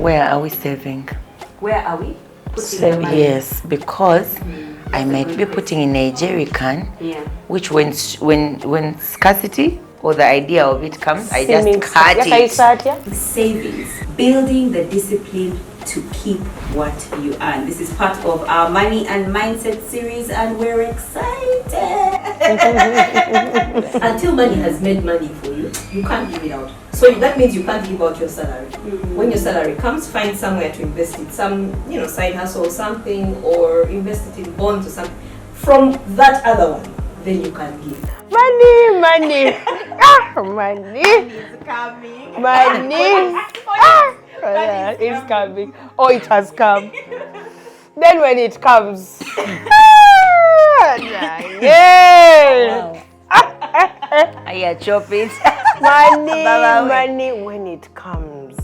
Where are we saving? Where are we putting the money? Yes, because I might be putting in a jerry can, which when scarcity or the idea of it comes, I just cut it. Savings, building the discipline to keep what you earn. This is part of our money and mindset series, and we're excited. Until money has made money for you, you can't give it out. So that means you can't give out your salary. When your salary comes, find somewhere to invest it, some side hustle or something, or invest it in bonds or something. From that other one, then you can give. Money. Money is coming. Money. It's coming. Oh, it has come. Then when it comes, yeah. I chop it. Money when it comes.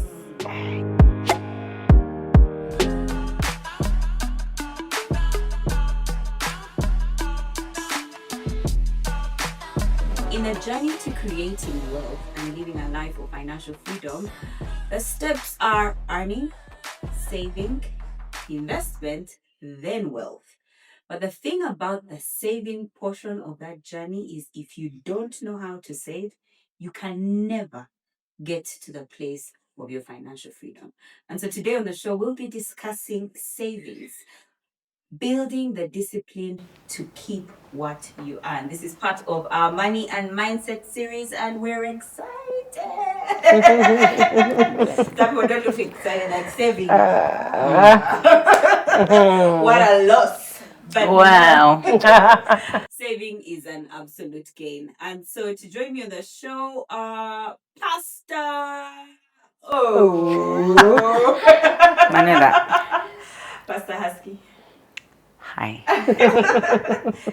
In a journey to creating wealth and living a life of financial freedom, the steps are earning, saving, investment, then wealth. But the thing about the saving portion of that journey is if you don't know how to save, you can never get to the place of your financial freedom. And so today on the show, we'll be discussing savings, building the discipline to keep what you earn. This is part of our money and mindset series, and we're excited. Some people don't look excited like saving. What a loss. But wow. Saving is an absolute gain. And so to join me on the show, Pastor. Manila. Pastor Husky. Hi.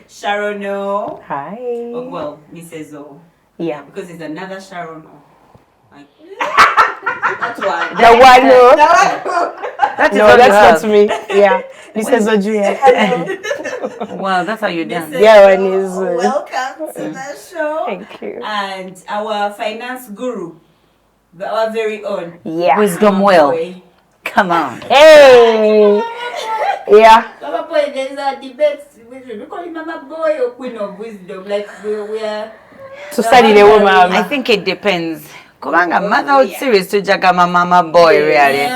Sharon O. Hi. Oh, well, Mrs. O. Yeah. Because it's another Sharon O. Like, that's one. The one O. That's not me. Yeah. Mrs. Ojuya. Wow, that's how you dance. Yeah, one is. Welcome to the show. Thank you. And our finance guru, our very own. Yeah. Wisdom Well. Come on. Hey. Yeah. Mama Boy, there's a debate. We call him Mama Boy or Queen of Wisdom. Like we are. To study the woman. I think it depends. Kubanga motherhood series to jaga mama boy really.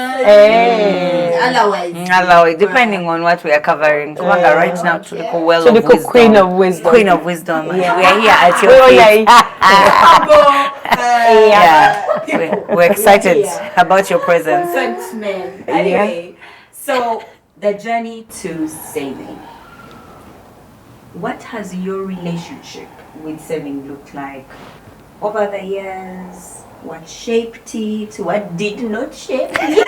Otherwise, depending on what we are covering. Kubanga right now to the well of wisdom. Queen of Wisdom. Queen of Wisdom. Yeah. We are here at your feet. We're excited about your presence. Thanks, man. Anyway, so the journey to saving. What has your relationship with saving looked like over the years? What shaped it? What did not shape it?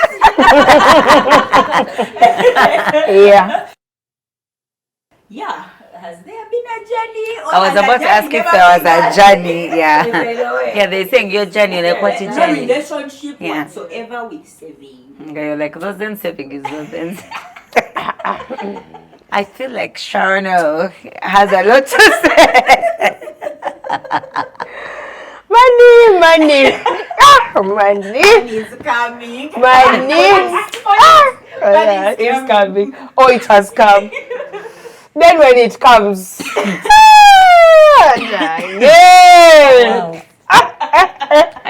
Yeah. Has there been a journey? Or I was about to ask if there was a journey. Yeah. Yeah, they're saying your journey, like what is journey? No relationship whatsoever with saving. Okay, you're like, those then saving is those then. I feel like Sharon O has a lot to say. Money. Money is coming. Money is coming. Oh, it has come. Then when it comes,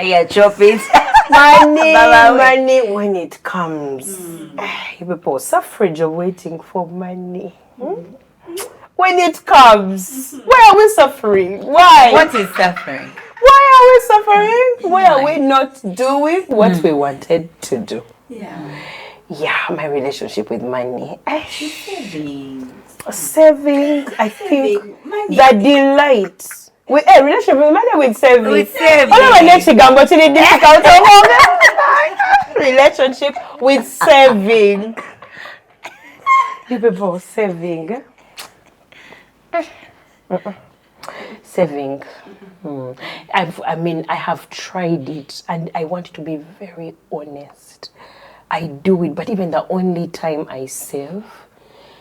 Yeah, chop it. Money when it comes. People suffrage are waiting for money. When it comes, why are we suffering? Why? What is suffering? Why are we suffering? Why are we not doing what we wanted to do? Yeah, my relationship with money. Saving, I think money. the delight. With a relationship with money, with saving. Relationship with saving. You people saving. Saving. I have tried it, and I want to be very honest. I do it, but even the only time I save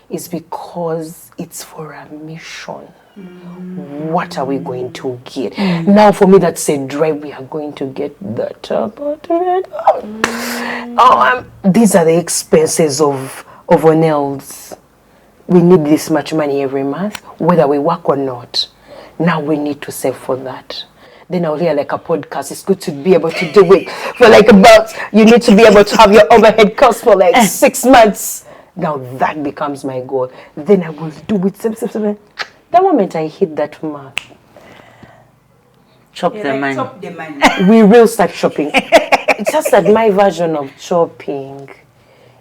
is because it's for a mission. What are we going to get? Now for me, that's a drive. We are going to get that apartment. These are the expenses of our nails. We need this much money every month, whether we work or not. Now we need to save for that. Then I'll hear like a podcast. It's good to be able to do it for like you need to be able to have your overhead costs for like 6 months. Now that becomes my goal. Then I will do it. The moment I hit that mark, chop the money. Chop the money. We will start shopping. It's just that my version of shopping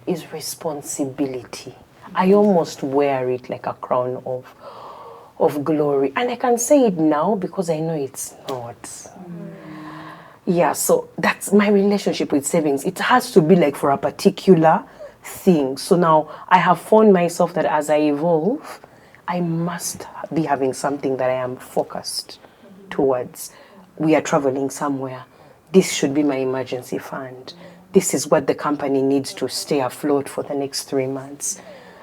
is responsibility. I almost wear it like a crown of glory. And I can say it now because I know it's not. Yeah, so that's my relationship with savings. It has to be like for a particular thing. So now I have found myself that as I evolve, I must be having something that I am focused towards. We are traveling somewhere. This should be my emergency fund. This is what the company needs to stay afloat for the next 3 months.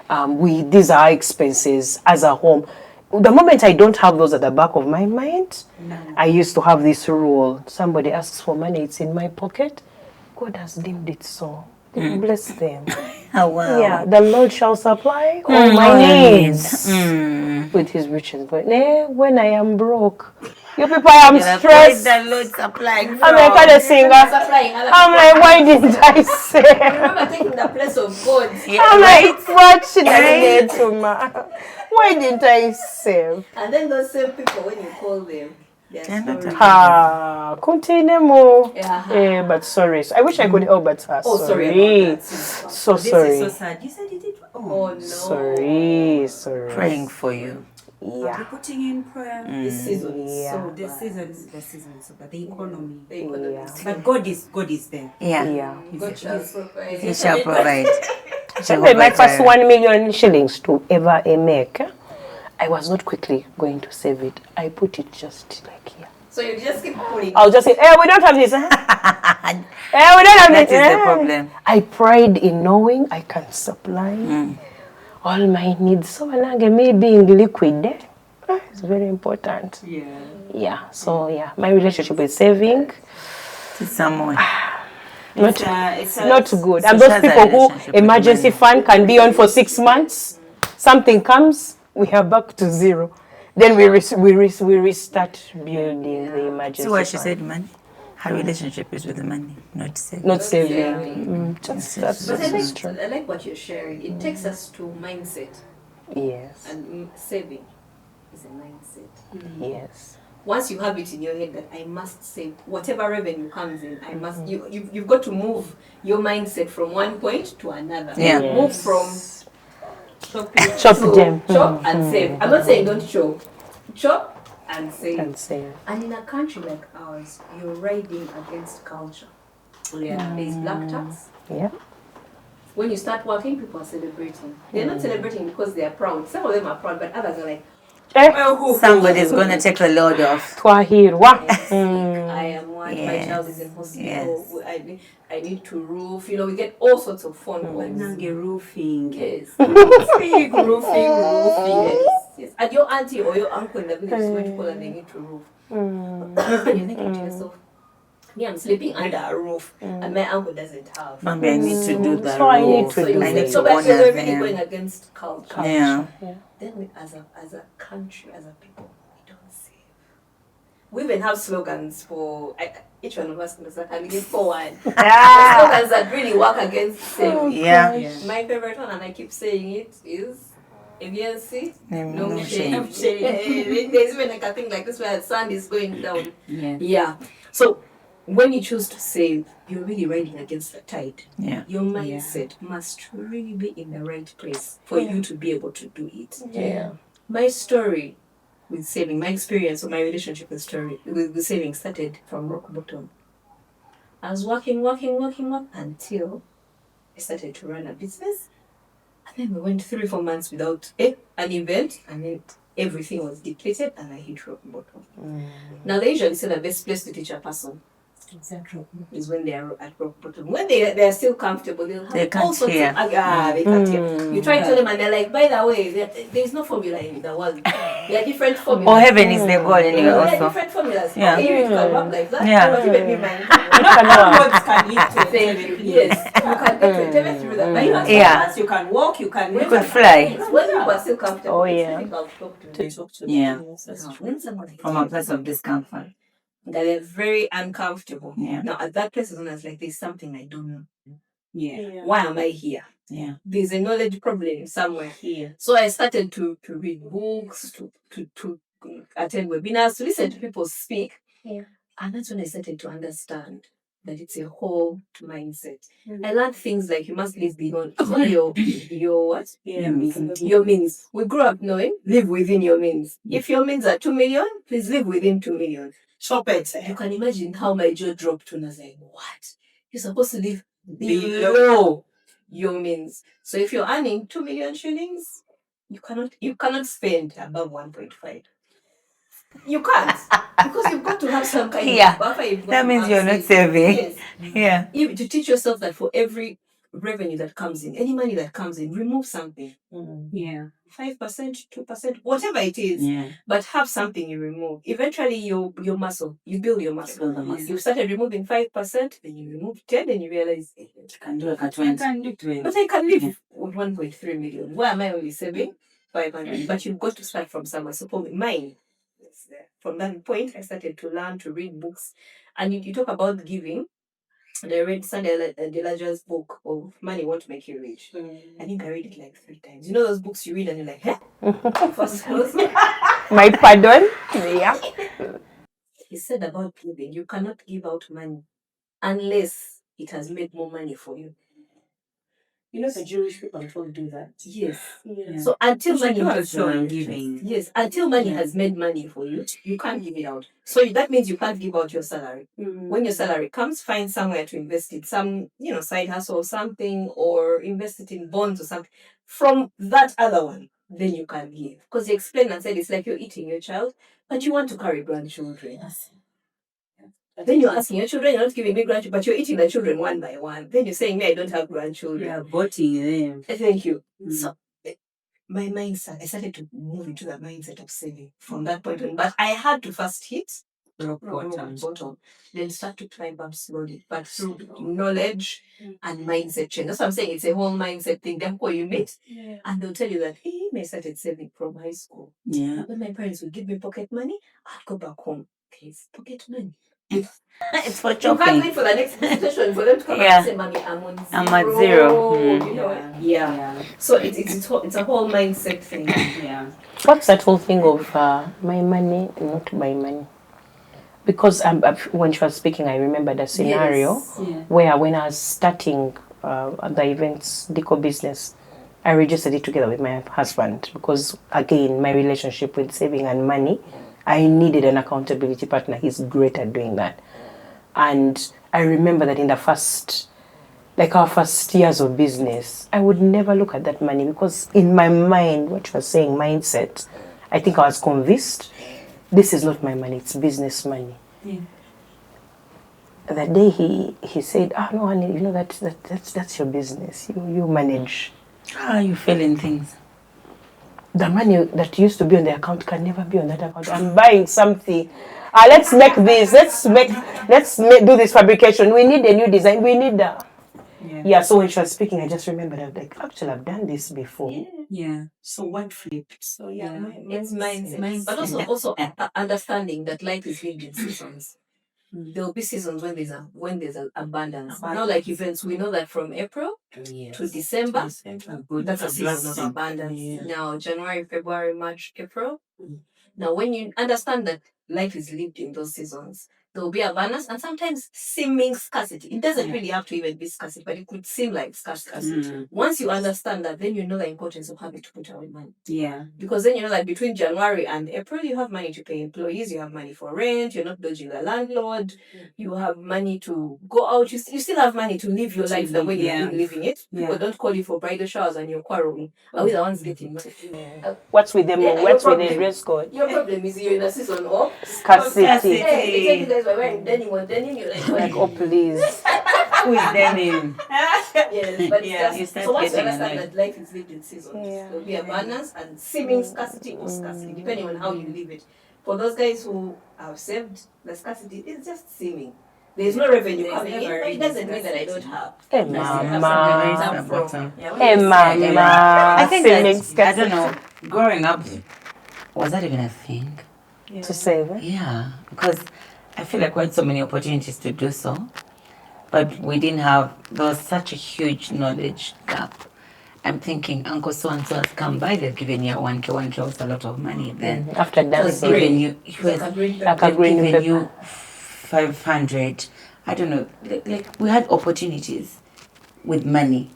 These are expenses as a home. The moment I don't have those at the back of my mind, I used to have this rule. Somebody asks for money, it's in my pocket. God has deemed it so. Bless them. Oh, wow. Yeah, the Lord shall supply all my needs with his riches. But when I am broke, you people, I am stressed. The Lord supplying. I'm like kind of singer. I'm like, why didn't I say? Remember taking the place of God. I'm like, what should I get to ma? Why didn't I save? And then those same people, when you call them, continue more. Yeah. But sorry. I wish I could help, but sorry. So sorry. This is so sad. You said you did. Oh no. Sorry. Praying for you. Yeah. We're putting in prayer this season. Yeah. So the season is but the economy. Yeah. But God is there. Yeah. God shall provide. He shall provide. My first 1 million shillings to ever make, I was not quickly going to save it. I put it just like here. So you just keep putting. I'll just say, we don't have this. We don't have That this. is the problem. I pride in knowing I can supply all my needs. So me being liquid, it's very important. Yeah. So my relationship with saving, To someone. not good. So And those that's people a who relationship with emergency money. fund can be on for 6 months. Something comes, we are back to zero. Then we restart building the emergency See what she fund. said, money? Her relationship is with the money, not saving. Not saving. That's But true. I like what you're sharing. It takes us to mindset. Yes. And saving is a mindset. Yes. Once you have it in your head that I must save, whatever revenue comes in, I must. You've got to move your mindset from one point to another. Yeah. Yes. Move from Chop them. Chop and save. I'm not saying don't chop. Chop and save. Save. And in a country like ours, you're riding against culture. There's black tax. Yeah. When you start working, people are celebrating. They're not celebrating because they are proud. Some of them are proud, but others are like, Somebody's going to take the load off. Twahirwa. I am one. My child is in hospital. I need to roof. We get all sorts of phone calls. Roofing. Yes. roofing. Yes. And your auntie or your uncle in the village is going to call and they need to roof. And you're thinking to yourself, me, I'm sleeping under a roof, and my uncle doesn't have. Maybe I need to do that. So I need to do I need that. to So but you're honor really them. going against culture. Yeah. Then we, as a country, as a people, we don't save. We even have slogans for each one of us can give for one. Slogans that really work against saving. Yeah. My favorite one, and I keep saying it, is evidency. No Shame. shame. There's even like a thing like this where the sun is going down. Yeah. So when you choose to save, you're really riding against the tide. Yeah. Your mindset must really be in the right place for you to be able to do it. Yeah. My story with saving, my experience or my relationship with saving started from rock bottom. I was working until I started to run a business. And then we went 3-4 months without an event, and then everything was depleted and I hit rock bottom. Now they usually say the best place to teach a person is when they are at rock bottom. When they are still comfortable, they'll have all sorts of they can't hear. You try to tell them and they're like, by the way, there's no formula in the world. There are different formulas. Or heaven is the goal anyway also. There are different formulas. Yeah. Okay, you can work like that. Yeah. But even roads can lead to heaven. Yes. You can get to heaven through that. But you know, you can walk, you could fly. When you are still comfortable, yeah. it's difficult to talk to. Yeah. That's true. When somebody From a place of discomfort. that they're very uncomfortable. Yeah. Now at that place is known as like there's something I don't know. Yeah. Why am I here? Yeah. There's a knowledge problem somewhere here. So I started to read books, to attend webinars, to listen to people speak. Yeah. And that's when I started to understand that it's a whole mindset. I learned things like you must live beyond your what? Your means. Your means. We grew up knowing live within your means. If your means are 2 million, please live within 2 million. Shop it. You can imagine how my jaw dropped when I was like, what? You're supposed to live below your means. So if you're earning 2 million shillings, you cannot spend above 1.5. You can't. Because you've got to have some kind of buffer. That means you're not saving. Yes. Yeah. To teach yourself that for every revenue that comes in, any money that comes in, remove something. Yeah. 5%, 2%, whatever it is. Yeah. But have something you remove. Eventually your muscle, you build your muscle. You started removing 5%, then you remove 10, then you realize I can do like a 20. But I can live with 1.3 million. Why am I only saving 500? But you've got to start from somewhere. So for mine, from that point, I started to learn to read books. And you talk about giving. And I read Sunday Delaja's book of Money Won't Make You Rich. I think I read it like 3 times. You know those books you read and you're like, huh? My pardon? Yeah. He said about giving, you cannot give out money unless it has made more money for you. You know the Jewish people don't do that. Yes. Yeah. So until money has made money for you, you can't give it out. So that means you can't give out your salary. When your salary comes, find somewhere to invest it. Some, side hustle or something, or invest it in bonds or something. From that other one, then you can give. Because you explained and said it's like you're eating your child, but you want to carry grandchildren. Yes. Then you're asking your children, you're not giving me grandchildren, but you're eating the children one by one. Then you're saying, me, I don't have grandchildren. You're aborting them. Thank you. So, my mindset, I started to move into the mindset of saving from that point on. But I had to first hit rock bottom. Then start to climb up slowly, but through knowledge and mindset change. That's what I'm saying. It's a whole mindset thing. Then who you meet, and they'll tell you that, hey, I started saving from high school. Yeah. When my parents would give me pocket money, I'd go back home. Okay, it's pocket money. It's for shopping. You can't wait for the next situation for them to come and say, Mommy, I'm at zero. Yeah. So it's a whole mindset thing. Yeah. What's that whole thing of my money, not my money? Because when she was speaking, I remembered a scenario where when I was starting the events deco business, I registered it together with my husband because, again, my relationship with saving and money, I needed an accountability partner. He's great at doing that. And I remember that in the our first years of business, I would never look at that money because in my mind, what you were saying, mindset, I think I was convinced, this is not my money, it's business money. Yeah. That day he said, no, honey, that's your business. You manage. You feeling things. The money that used to be on the account can never be on that account. I'm buying something. Let's make this. Let's do this fabrication. We need a new design. We need that. Yeah. So when she was speaking, I just remembered. I was like, actually, I've done this before. Yeah. So what flipped? So it's mindset. But also understanding that life is lived in seasons. There will be seasons when there's an abundance. Now, like events, we know that from April to December, that's a season of abundance. Yeah. Now, January, February, March, April. Now, when you understand that life is lived in those seasons, there will be abundance and sometimes seeming scarcity. It doesn't really have to even be scarcity, but it could seem like scarcity. Once you understand that, then you know the importance of having to put away money. Yeah. Because then you know that between January and April, you have money to pay employees, you have money for rent, you're not dodging the landlord, you have money to go out, you still have money to live your life the way you've been living it. People don't call you for bridal showers and you're quarreling. Are we the ones getting money? What's with them? What's with the dress code? Your problem is you're in a season of scarcity. Hey, you guys were wearing denim or denim, you're like, oh please. Who is denim? Yes, but it's just, so once you understand that life is lived in seasons, there'll be abundance and seeming scarcity or scarcity, depending on how you live it. For those guys who have saved, the scarcity is just seeming. There's no revenue coming in, but it doesn't mean that I don't have. Hey, Mama. Hey, Mama. I think that, I don't know, growing up, was that even a thing? To save it? Yeah, because I feel like we had so many opportunities to do so, but we didn't have, there was such a huge knowledge gap. I'm thinking Uncle so-and-so has come by, they've given you 1K was a lot of money then. After that, given you, given you 500. I don't know, like we had opportunities with money,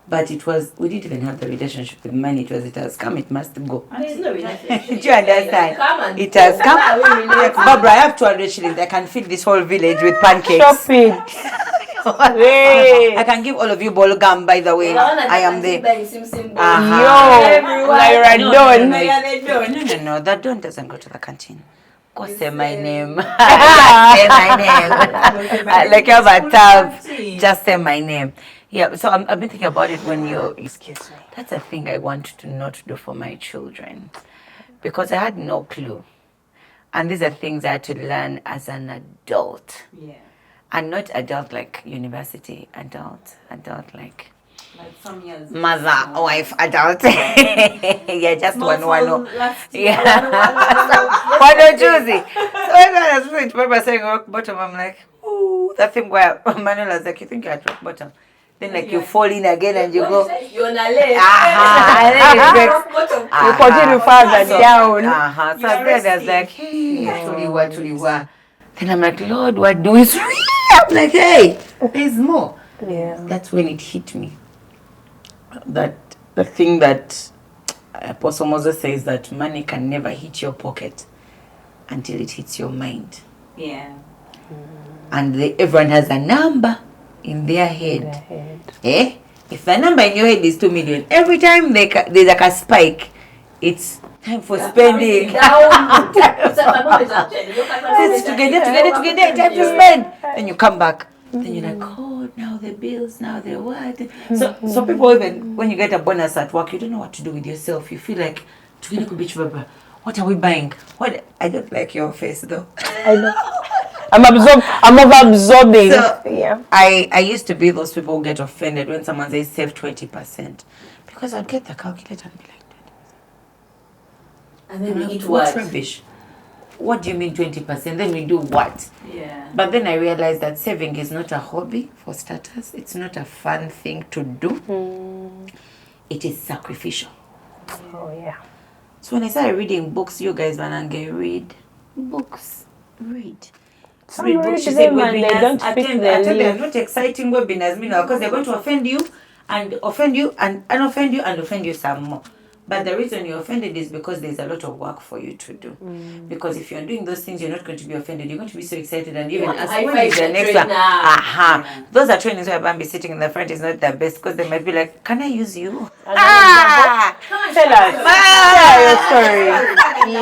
but it was, we didn't even have the relationship with money. It has come, it must go. There's no relationship. Do you understand? It has come. Like, Barbara, I have 200 shillings. I can feed this whole village with pancakes. Shopping. I can give all of you ball gum, by the way. I am the... No, that don't doesn't go to the canteen. Go say my name. Say my name. Like you have a tab. Just say my name. Yeah, so I've been thinking about it when you... Excuse me. That's a thing I want to not do for my children. Because I had no clue. And these are things I had to learn as an adult. Yeah. And not adult like university, adult like some years. Mother, wife, adult. Yeah, just one. Yeah. One or choosy. So when I was listening to Barbara saying rock bottom, I'm like, ooh, that thing where Manuel was like, you think you're at rock bottom? Then like you fall in again and you go. You're on a leg. And then it breaks. You continue further down. So then I was like, hey, Tuliwa. Then I'm like, Lord, what do we see? I'm like, hey, there's more. Yeah. That's when it hit me. That the thing that Apostle Moses says, that money can never hit your pocket until it hits your mind. Yeah. And everyone has a number in their head. Eh? If the number in your head is 2 million, every time there's like a spike, it's time for spending. It's together, time to spend. Then you come back. Then you're like, oh, now the bills, now the what? So people, even when you get a bonus at work, you don't know what to do with yourself. You feel like, what are we buying? What? I don't like your face though. I know. I'm over-absorbing. So, yeah. I used to be those people who get offended when someone says save 20%. Because I'd get the calculator and be like, 20%. And then we eat what? Rubbish. What do you mean 20%? Then we do what? Yeah. But then I realized that saving is not a hobby, for starters. It's not a fun thing to do. It is sacrificial. Oh, yeah. So when I started reading books, you guys, Vanange, read books. Read. Some read books. She said webinars. They're not exciting webinars, because they're going to offend you and offend you and unoffend you and offend you some more. But the reason you're offended is because there's a lot of work for you to do. Because if you're doing those things, you're not going to be offended. You're going to be so excited and even ask, when is the next one? Yeah. Those are trainings where Bambi sitting in the front is not the best, because they might be like, can I use you? Tell us. Your story.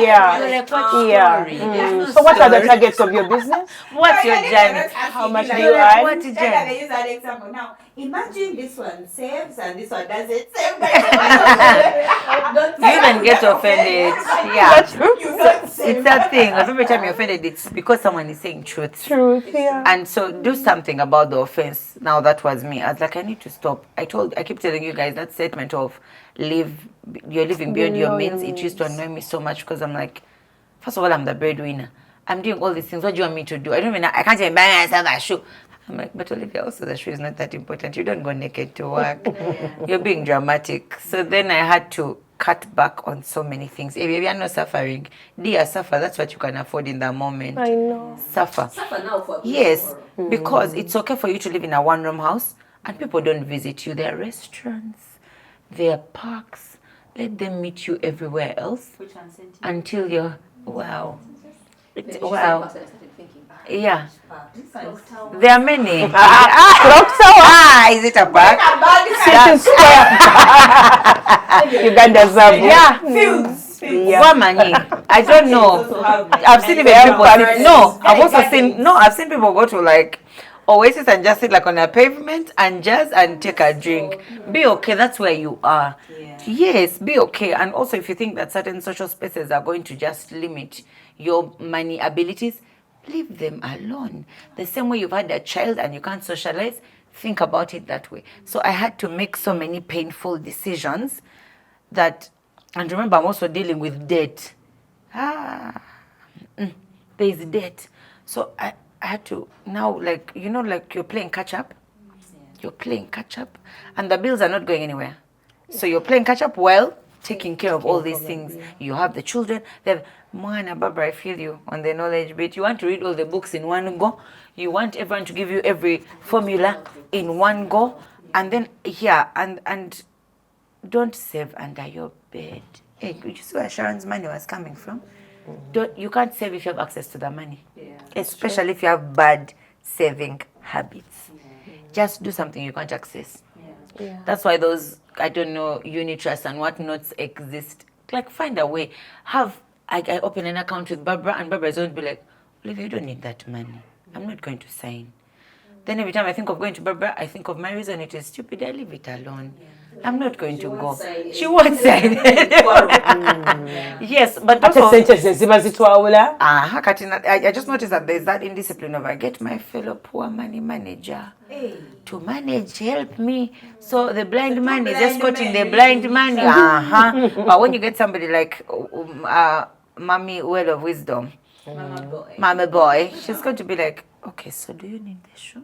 Yeah. So what are the targets of your business? What's your journey? How much do you earn? What's your journey? I use that example. Now, imagine this one saves and this one doesn't save. You even get offended. Yeah. That's true. It's that thing. Every time you're offended, it's because someone is saying truth. Yeah. And so do something about the offense. Now that was me. I was like, I need to stop. I keep telling you guys that statement of you're living beyond your means. It used to annoy me so much, because I'm like, first of all, I'm the breadwinner. I'm doing all these things. What do you want me to do? I can't even buy myself a shoe. I'm like, but Olivia, also the shoe is not that important. You don't go naked to work. You're being dramatic. So then I had to cut back on so many things. If you're not suffering, dear, suffer. That's what you can afford in that moment. I know. Suffer now for yes, because it's okay for you to live in a one-room house and people don't visit you. There are restaurants, there are parks. Let them meet you everywhere else until you're, wow. Yeah. There are many. Is it a park? Uganda Zabu. Yeah. I don't know. I've seen even people. I've seen people go to like Oasis and just sit like on a pavement and just and take a drink. Be okay. That's where you are. Yeah. Yes, be okay. And also, if you think that certain social spaces are going to just limit your money abilities, leave them alone. The same way you've had a child and you can't socialize, think about it that way. So I had to make so many painful decisions that, and remember, I'm also dealing with debt. There's debt. So I had to now, like, you know, like you're playing catch up. You're playing catch up, and the bills are not going anywhere. So you're playing catch up while taking care of all these things. You have the children. They're Moana, Barbara, I feel you on the knowledge bit. You want to read all the books in one go. You want everyone to give you every formula in one go, and then and don't save under your bed. Hey, you see where Sharon's money was coming from? You can't save if you have access to the money, especially if you have bad saving habits. Just do something you can't access. That's why those, I don't know, unit trusts and whatnots exist. Like, find a way. I open an account with Barbara, and Barbara is going to be like, Olivia, you don't need that money. I'm not going to sign. Then every time I think of going to Barbara, I think of my reason. It is stupid. I leave it alone. I'm not going to go. She won't sign. Yes, but also, I just noticed that there's that indiscipline of I get my fellow poor money manager to manage, help me. So the blind man is escorting the blind man. But when you get somebody like Mommy Well of Wisdom, Mama Boy, she's going to be like, okay, so do you need the shoe?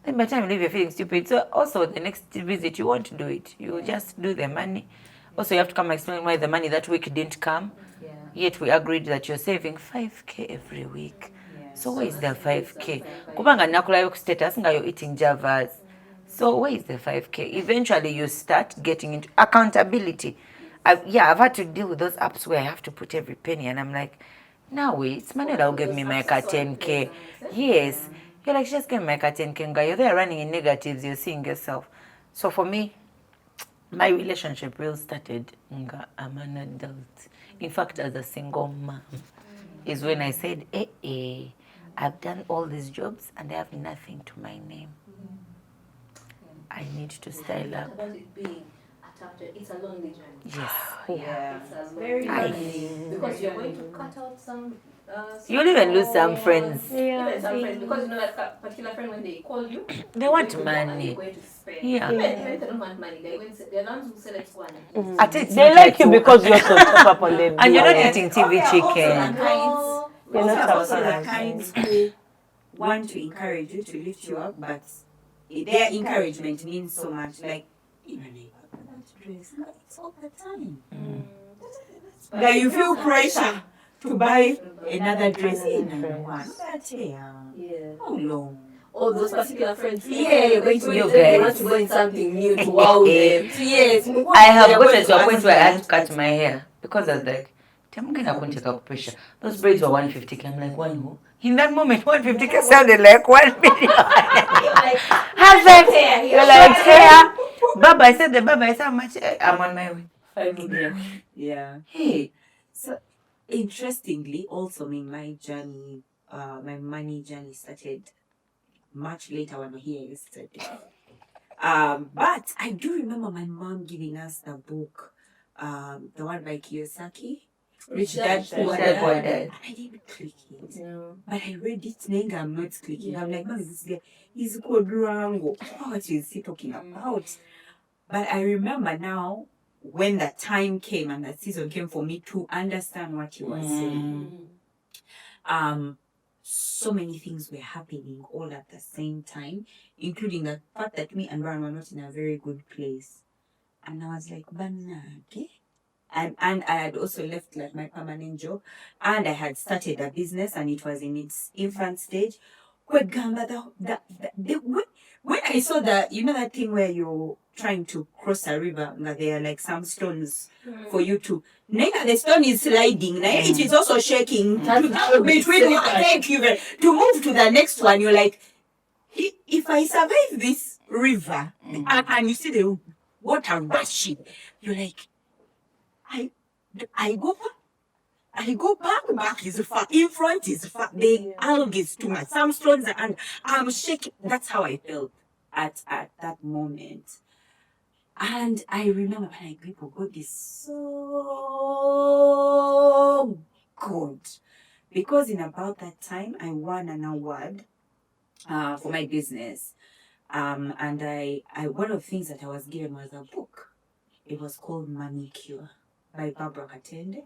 Then by the time you leave, you're feeling stupid. So also the next visit, you won't do it. You just do the money. Also, you have to come and explain why the money that week didn't come. Yet we agreed that you're saving 5K every week. So where is the 5K? Kubanga nakula yok status nga you're eating javas. So where is the 5K? Eventually you start getting into accountability. I've had to deal with those apps where I have to put every penny, and I'm like, now wait, it's money that will give me my 10K. Yes. You're like, just give me my 10K. You're there running in negatives, you're seeing yourself. So for me, my relationship really started, I'm an adult. In fact, as a single mom, is when I said, I've done all these jobs and I have nothing to my name. I need to style up. It's a lonely journey. Yes. It's a very lonely, because you're going to cut out some. You'll even lose some friends. Even some friends, because you know that particular friend, when they call you, they want money. They're going to spend. Yeah. Even if they don't want money, they're the ones who select one. They like you because you're so top up on them. And you're not eating TV chicken. You're not also the kinds who want to encourage you, to lift you up, but their encouragement means so much. Like, dress, it's all the time. That you feel pressure to buy another dress in one. How long? All those particular friends. You're going to they want to go in something new to wow them. Yes. I have gotten to a point where I had to cut my hair because I was like, I'm going to take up pressure. Those braids were 150K. I'm like, one who? In that moment, 150K sounded like 1 million. Have it. You're like, hair. Baba, I said how much? I'm on my way. 5 million. Yeah. Hey, so interestingly, also my journey, my money journey started much later when we were here yesterday. But I do remember my mom giving us the book, the one by Kiyosaki, Rich Dad Poor Dad. And I didn't click it. No. But I read it and I'm not clicking. I'm like, what is this guy? He's called Durango. What is he talking about? But I remember now, when the time came and the season came for me to understand what he was saying, so many things were happening all at the same time, including the fact that me and Brian were not in a very good place. And I was like, okay. And I had also left like my permanent job, and I had started a business, and it was in its infant stage. When I saw that, you know that thing where you're trying to cross a river, that there are like some stones for you to. Neither the stone is sliding, it is also shaking between. Thank you. To move to the next one, you're like, if I survive this river, and you see the water rushing, you're like, I go I go back is far, in front is far, the alg is too much, some stones and I'm shaking. That's how I felt at that moment. And I remember when I people, God is so good. Because in about that time, I won an award for my business. And I one of the things that I was given was a book. It was called Money Cure by Barbara Katende.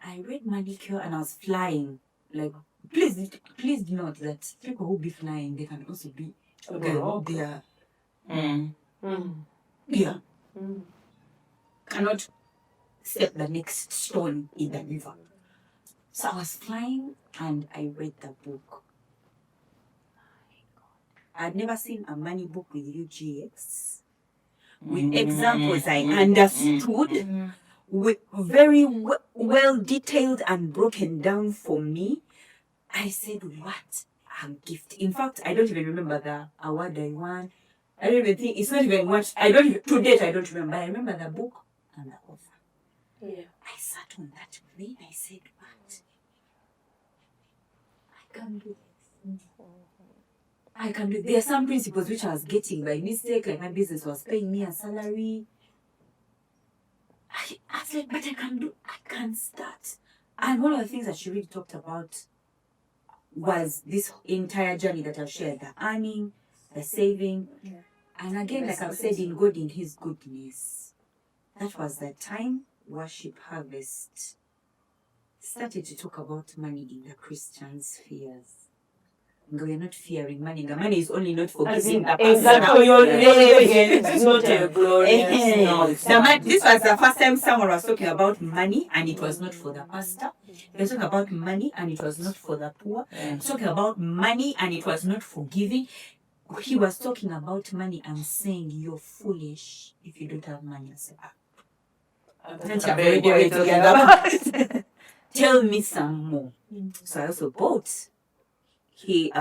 I read Money Cure and I was flying. Like, please note that people who be flying, they can also be they are cannot step the next stone in the river. So I was flying and I read the book. I'd never seen a money book with UGX, with examples I understood, with very well detailed and broken down for me. I said, what a gift. In fact, I don't even remember the award I won. I don't even think, it's not even what, to date I don't remember. I remember the book and the author. Yeah. I sat on that plane, I said, what? I can do this. I can do. There are some principles which I was getting by mistake, like my business was paying me a salary. I said, but I can start. And one of the things that she really talked about was this entire journey that I've shared, the earning, the saving. Yeah. And again, like I've said, in God, in His goodness. That was the time Worship Harvest started to talk about money in the Christian spheres. We are not fearing money. The money is only not for giving the person. Exactly. It's not a glorious. This was the first time someone was talking about money and it was not for the pastor. He was talking about money and it was not for the poor. He was talking about money and it was not for giving. He was talking about money and saying, you're foolish if you don't have money. I said, tell me some more. So I also bought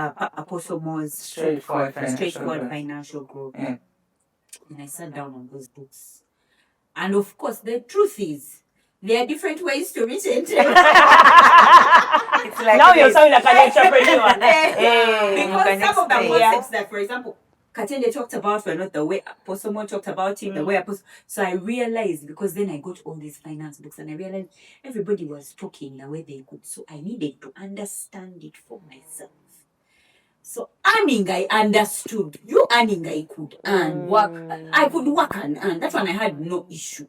Apostle Moore's Straightforward Financial Growth. Yeah. And I sat down on those books. And of course, the truth is, there are different ways to reach it. It's like now you're sounding like an entrepreneur. Because some of the concepts that, for example, Katende talked about were not the way Apostle Moore talked about him, the way Apostle. So I realized, because then I got all these finance books and I realized everybody was talking the way they could. So I needed to understand it for myself. So earning, I understood. You earning, I could earn. Work, I could work and earn. That one I had no issue.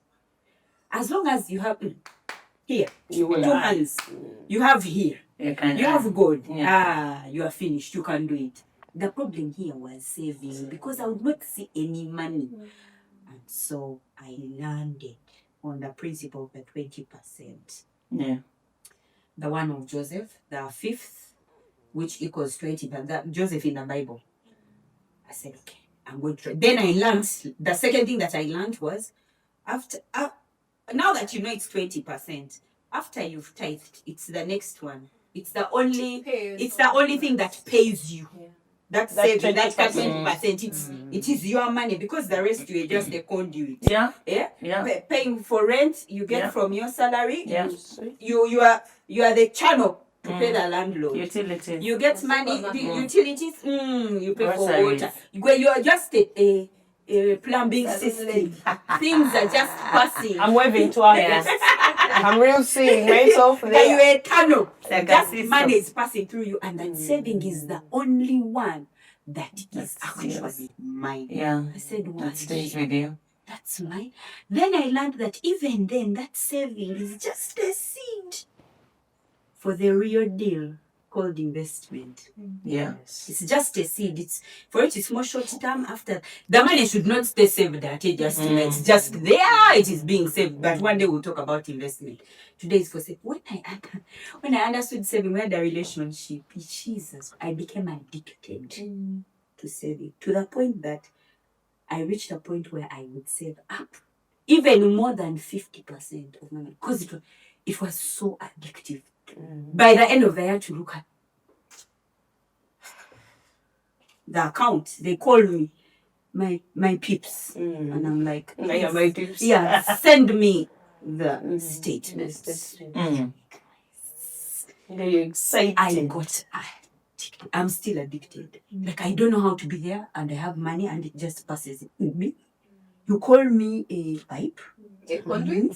As long as you have here, two hands, you have here, you have God. You are finished. You can do it. The problem here was saving because I would not see any money, and so I landed on the principle of the 20%. Yeah, the one of Joseph, the fifth, which equals 20, but that Joseph in the Bible. I said, okay, I'm going to try. Then I learned, the second thing that I learned was, after, now that you know it's 20%, after you've tithed, it's the next one. It's the only thing that pays you. Yeah. That 20%, it is your money, because the rest you are just a conduit. Yeah. Paying for rent you get from your salary. Yeah. You are the channel to pay the landlord. Utilities. You get money. The utilities. You pay for water. You are just a plumbing system. Things are just passing. I'm waving to us. I'm real seeing myself there. You are a tunnel. Just money is passing through you, and that saving is the only one that is actually mine. Yeah. I said, what? That stays with you. That's mine. Then I learned that even then, that saving is just a seed for the real deal called investment. Yes. It's just a seed. It's more short term. After the money should not stay saved at it just it's just there, it is being saved. But one day we'll talk about investment. Today is for saving. When I understood saving, we had a relationship, Jesus, I became addicted to saving, to the point that I reached a point where I would save up even more than 50% of my money, because it was so addictive. By the end of the year, to look at the account, they call me my peeps, and I'm like, my peeps. Yeah, send me the statement. You're excited. I'm still addicted. Like, I don't know how to be there, and I have money, and it just passes with me. You call me a pipe. You call me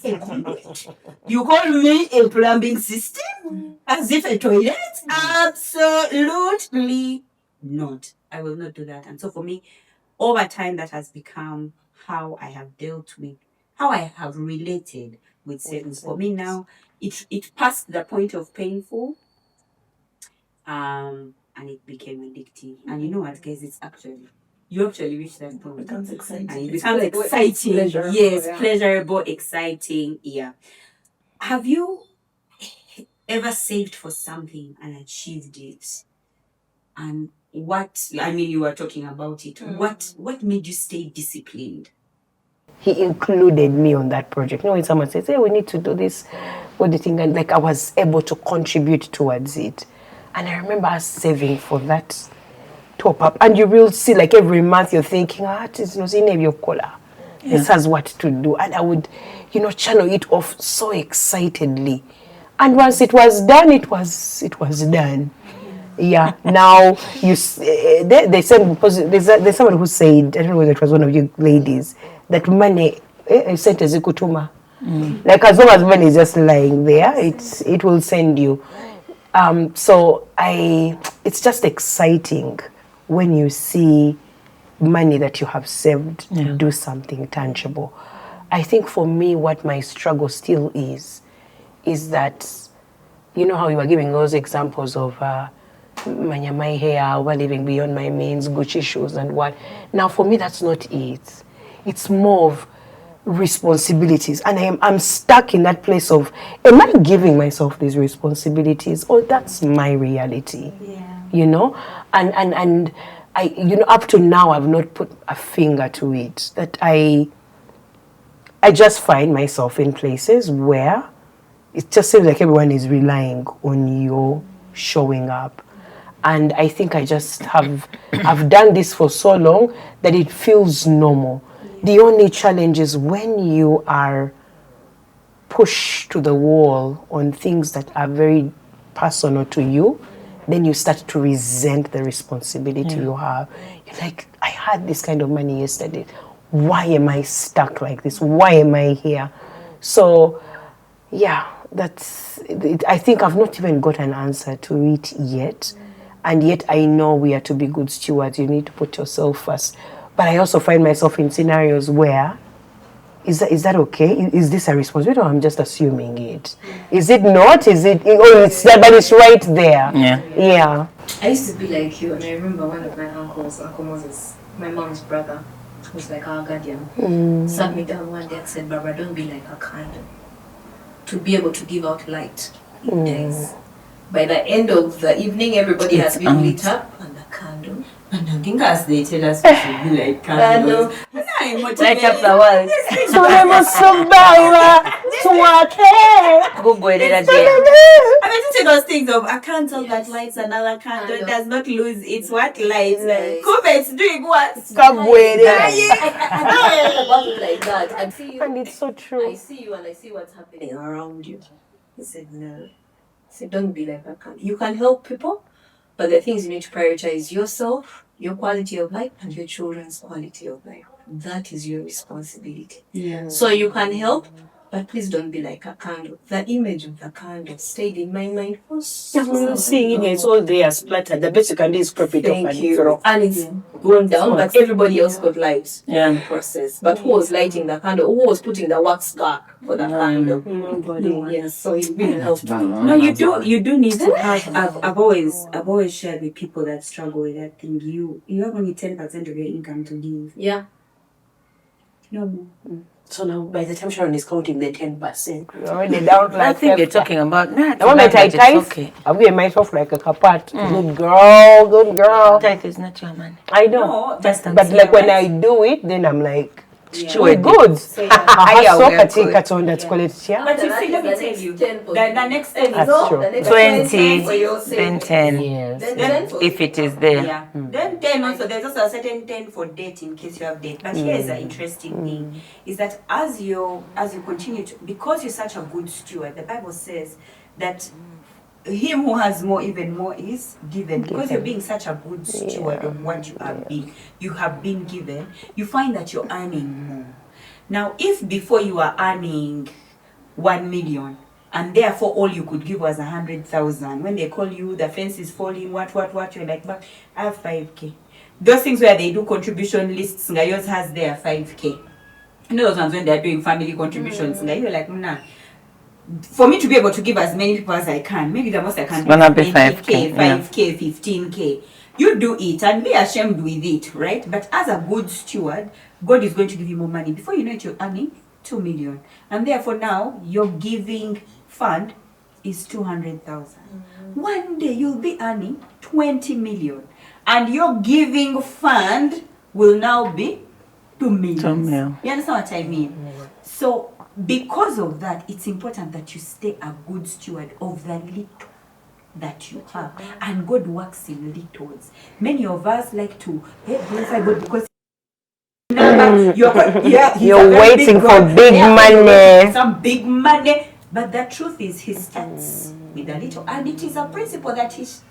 a plumbing system as if a toilet? Absolutely not. I will not do that. And so for me, over time, that has become how I have dealt with, how I have related with savings. For me now, it passed the point of painful, and it became addictive. And you know what, guys? You actually reach that point. It becomes exciting. And it becomes exciting. Yes, pleasurable, exciting. Yeah. Have you ever saved for something and achieved it? And you were talking about it. What made you stay disciplined? He included me on that project. You know, when someone says, hey, we need to do this, what do you think? And like I was able to contribute towards it. And I remember us saving for that top up. And you will see, like every month you're thinking, this has what to do. And I would, channel it off so excitedly. And once it was done, it was done. Yeah. Now they said, because there's someone who said, I don't know whether it was one of you ladies, that money sent as kutuma. Like as long as money is just lying there, it will send you. So it's just exciting when you see money that you have saved do something tangible. I think for me, what my struggle still is that, you know how you were giving those examples of my hair, we're living beyond my means, Gucci shoes and what. Now for me, that's not it. It's more of responsibilities, and I'm stuck in that place of, am I giving myself these responsibilities, or that's my reality? And I up to now I've not put a finger to it, that I just find myself in places where it just seems like everyone is relying on you showing up. And I think I just I've done this for so long that it feels normal. The only challenge is when you are pushed to the wall on things that are very personal to you, then you start to resent the responsibility you have. You're like, I had this kind of money yesterday. Why am I stuck like this? Why am I here? So, yeah, that's it. I think I've not even got an answer to it yet. And yet I know we are to be good stewards. You need to put yourself first. But I also find myself in scenarios where, is that okay? Is this a responsibility, or I'm just assuming it? Is it not? Is it? Oh, it's there, but it's right there. Yeah. I used to be like you, and I remember one of my uncles, Uncle Moses, my mom's brother, who's like our guardian, sat me down one day and said, Barbara, don't be like a candle. To be able to give out light in days. By the end of the evening, everybody has been lit up, and the candle. And I think as they tell us, we should be like candles. Light up the world. Google it again. I mean, to take those things of a candle that lights another candle does not lose its what light. It's doing what? I about it like that. I see you, And it's so true. I see you, and I see what's happening around you. He said, no. He said, don't be like a candle. You can help people, but the things you need to prioritize yourself, your quality of life, and your children's quality of life. That is your responsibility. So you can help, but please don't be like a candle. The image of the candle stayed in my mind for so long. Seeing it, it's all there splattered. The best you can do is crop it off and throw. And it's gone down, but everybody else got light in the process. But who was lighting the candle? Who was putting the wax back for the candle? Yes, so it really helped. No, you do need to have. I've always shared with people that struggle with that thing. You have only 10% of your income to give. Yeah. No. So now, by the time Sharon is counting the 10%, we're already down like I think you're talking about that. The moment I tithe, I've given myself like a kapat. Good girl. Tithe is not your money. I know. No, that's but like when I do it, then I'm like, We're good. Yeah, we are good. But you see, let me tell you, the next thing is That's true. 20, then 10. Yes. Then If it is there. Then 10 then also there's also a certain 10 for debt in case you have debt. But here's the interesting thing is that as you continue to, because you're such a good steward, the Bible says that him who has more, even more is given. Because you're being such a good steward of what you have been given, you find that you're earning more. Now, if before you are earning 1 million, and therefore all you could give was 100,000, when they call you, the fence is falling, what, you're like, but I have 5K. Those things where they do contribution lists, yours has their 5K. You know those ones when they're doing family contributions, you're like, nah. For me to be able to give as many people as I can, maybe the most I can do is 5K, 5K, 15K. You do it and be ashamed with it, right? But as a good steward, God is going to give you more money. Before you know it, you're earning 2 million. And therefore now, your giving fund is 200,000. One day you'll be earning 20 million. And your giving fund will now be 2 million. 2 million. You understand what I mean? So, because of that, it's important that you stay a good steward of the little that you have. And God works in littles. Many of us like to glorify God because you're waiting for big money. Some big money. But the truth is, he starts with a little. And it is a principle that is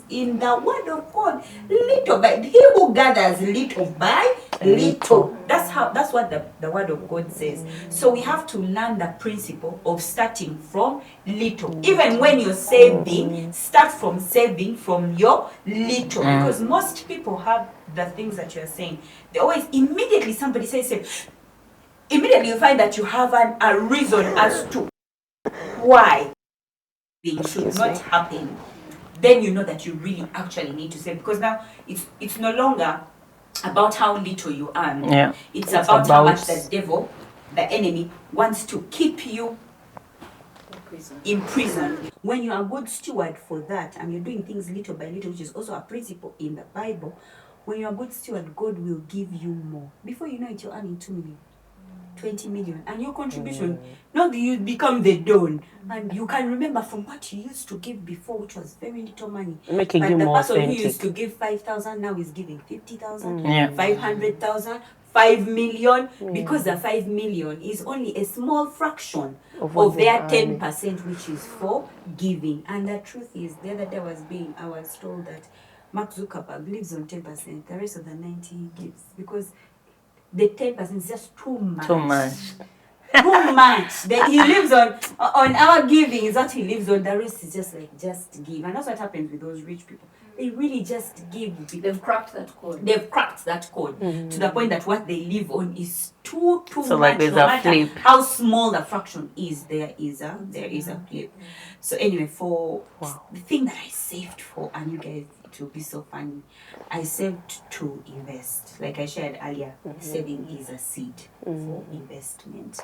in the word of God. Little by he who gathers little by little. That's what the word of God says. So we have to learn the principle of starting from little. Even when you're saving, start from saving from your little. Because most people have the things that you're saying. They always immediately somebody says, immediately you find that you have a reason as to why things should not happen. Then you know that you really actually need to save, because now it's no longer about how little you earn. Yeah. It's about how much the devil, the enemy, wants to keep you in prison. When you are a good steward for that and you're doing things little by little, which is also a principle in the Bible, when you're a good steward, God will give you more. Before you know it, you're earning 2 million. 20 million, and your contribution, not that you become the don, and you can remember from what you used to give before, which was very little money. Making but you the more person authentic. who used to give 5,000 now is giving 50,000, 500,000, 5 million, because the 5 million is only a small fraction of their 10%, which is for giving. And the truth is, the other day I was told that Mark Zuckerberg lives on 10%, the rest of the 90 he gives, because the 10% is just too much. Too much. Too much. He lives on our giving is what he lives on. The rest is just like, just give. And that's what happens with those rich people. They really just give. They've cracked that code. To the point that what they live on is too So much. like there's no a matter flip. how small the fraction is, there is a flip. So anyway, for the thing that I saved for, and you guys, it will be so funny. I saved to invest. Like I shared earlier, saving is a seed for investment.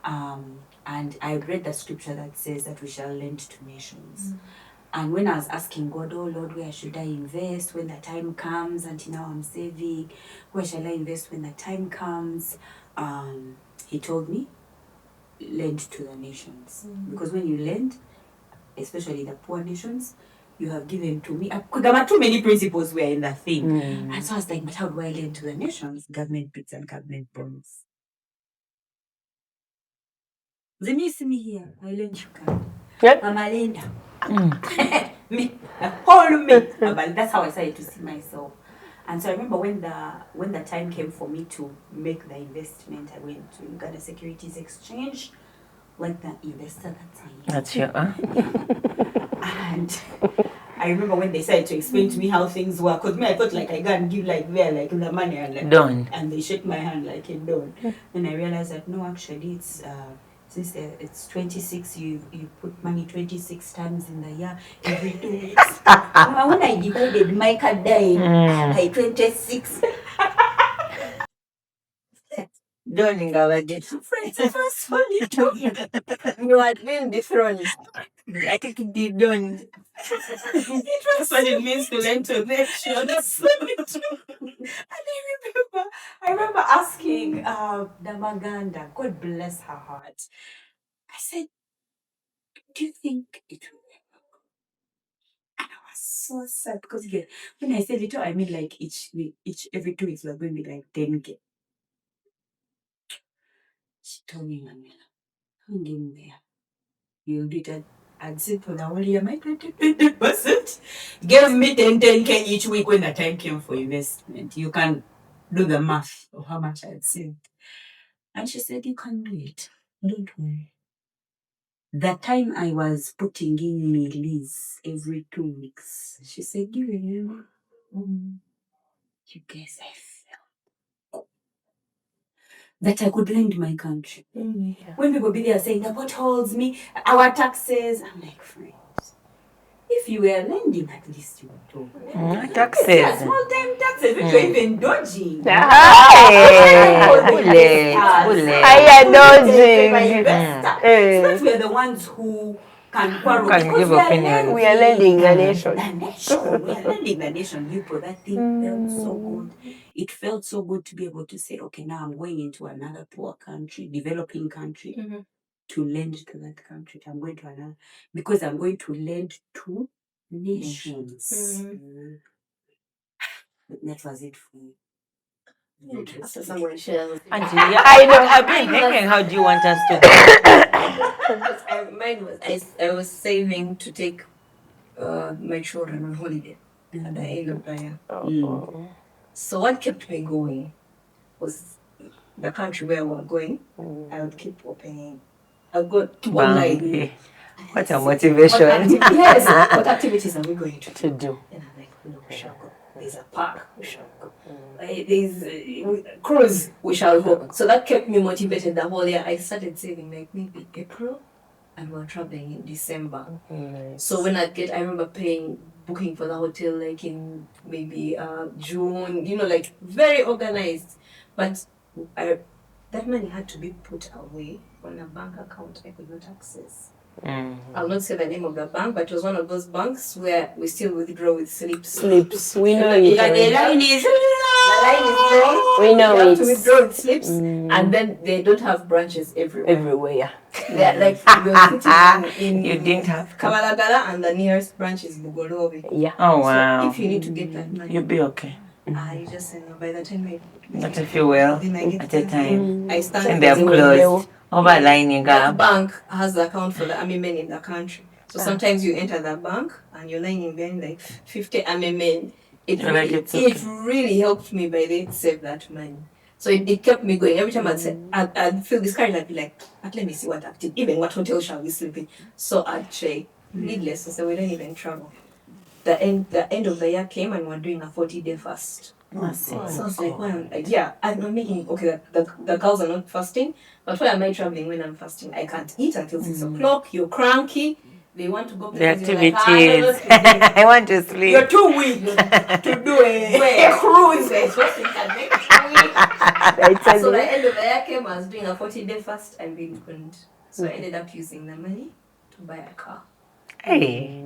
And I read the scripture that says that we shall lend to nations. And when I was asking God, oh Lord, where should I invest when the time comes? Until now I'm saving. Where shall I invest when the time comes? He told me, lend to the nations. Because when you lend, especially the poor nations, you have given to me. There are too many principles were in the thing. And so I was like, but how do I lend to the nations? Government bids and government bonds. The me see me here, I lend you can. Yep. I'm a lender. Me, the whole me. But that's how I started to see myself. And so I remember when the time came for me to make the investment, I went to Uganda Securities Exchange, like the investor that I am. That's your, And I remember when they started to explain to me how things work, because me, I thought like I go and give like there, like the money and like Done. and they shake my hand like a done. Then I realized that no, actually it's since it's 26, you put money 26 times in the year, every 2 weeks. When I divided my card by 26. Darling, I get Friends, it was funny too. You had been dethroned. I think it did done. That's what it means to lend to nations. And I remember asking the Maganda, God bless her heart. I said, do you think it will work? And I was so sad because when I say little, I mean like every 2 weeks we're going to be like 10K. She told me, Mamela, hang in there. You'll do it. I'd sit for the whole year, my 20%. Give me 10K each week when the time came for investment. You can do the math of how much I'd saved. And she said, you can do it. Don't worry. The time I was putting in my lease every 2 weeks, she said, you remember? You guys, I felt that I could lend my country. When people be there saying the potholes, our taxes, I'm like, friends, if you were lending, at least you would talk. Taxes. Yeah, small time taxes, which were even dodging. Bullet. I am dodging. So that we are the ones who can quarrel. Can give opinion. We are lending the nation. We are lending the nation. People, that thing felt so good. It felt so good to be able to say, okay, now I'm going into another poor country, developing country, to lend to that country. I'm going to another, because I'm going to lend to nations. But that was it for me. After someone shares. Auntie, I know. I've been thinking, how do you want us to do? Mine was I was saving to take my children on holiday at the end of the year. So what kept me going was the country where we were going. I would keep opening. I would go online. What a motivation. What activities are we going to do? And I'm like, no, we shall go. There's a park, we shall go. There's cruise, we shall go. So that kept me motivated the whole year. I started saving like maybe April, and we were traveling in December. Nice. So when I remember booking for the hotel like in maybe June, like very organized. But that money had to be put away on a bank account I could not access. I'll not say the name of the bank, but it was one of those banks where we still withdraw with slips. We know The it. line is long. We know you it. have to withdraw with slips, and then they don't have branches everywhere. Everywhere. They're like we were sitting in You didn't have Kamalagala, and the nearest branch is Bugolove. Yeah. Oh, wow. So if you need to get that money, You'll be okay. I just said no. By the time Not if you will. then I get At a time. I stand. And they have closed. Overlining That up. bank has the account for the army men in the country. So sometimes you enter the bank and you're lying there like 50 army men. It really helped me by then save that money. So it kept me going. Every time I'd feel discouraged, I'd be like, let me see what activity, even what hotel shall we sleep in. So I'd try. Needless to say, we don't even travel. The end of the year came and we're doing a 40-day fast. So I was like, well, I'm making, okay, the girls are not fasting, but why am I traveling when I'm fasting? I can't eat until 6 o'clock. You're cranky. They want to go The activities. I want to sleep. You're too weak to do a cruise. So the end of the year came, I was doing a 40-day fast and we couldn't. So I ended up using the money to buy a car. Hey.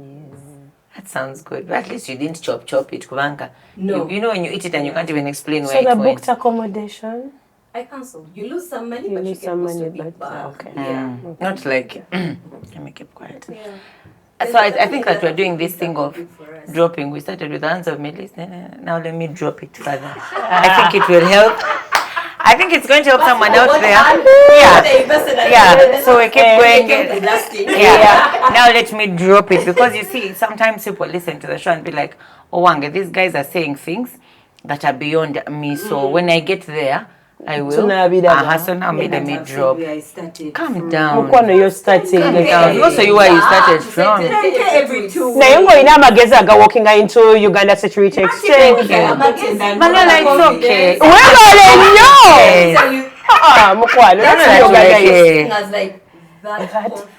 That sounds good. But at least you didn't chop it, Kuvanka. No. You know when you eat it and you can't even explain where So it the went. booked accommodation? I cancelled. You lose some money, but you get most of it back. Okay. Yeah. Not like, let me keep quiet. Yeah. So I think that we're doing this thing of dropping. We started with the hands of Melis. Now let me drop it further. I think it will help. I think it's going to help someone out there. Yeah. So we keep going. Yeah. Now let me drop it, because you see, sometimes people listen to the show and be like, "Oh, Wange, these guys are saying things that are beyond me. So when I get there, I will." So now let me drop. Calm down. You're starting. Also, you are. You started strong. Every 2 weeks. Now you're going to Mageza walking into Uganda Security Exchange. Manana, it's okay. We're going to Mukwano, that's Uganda. As like that confidence.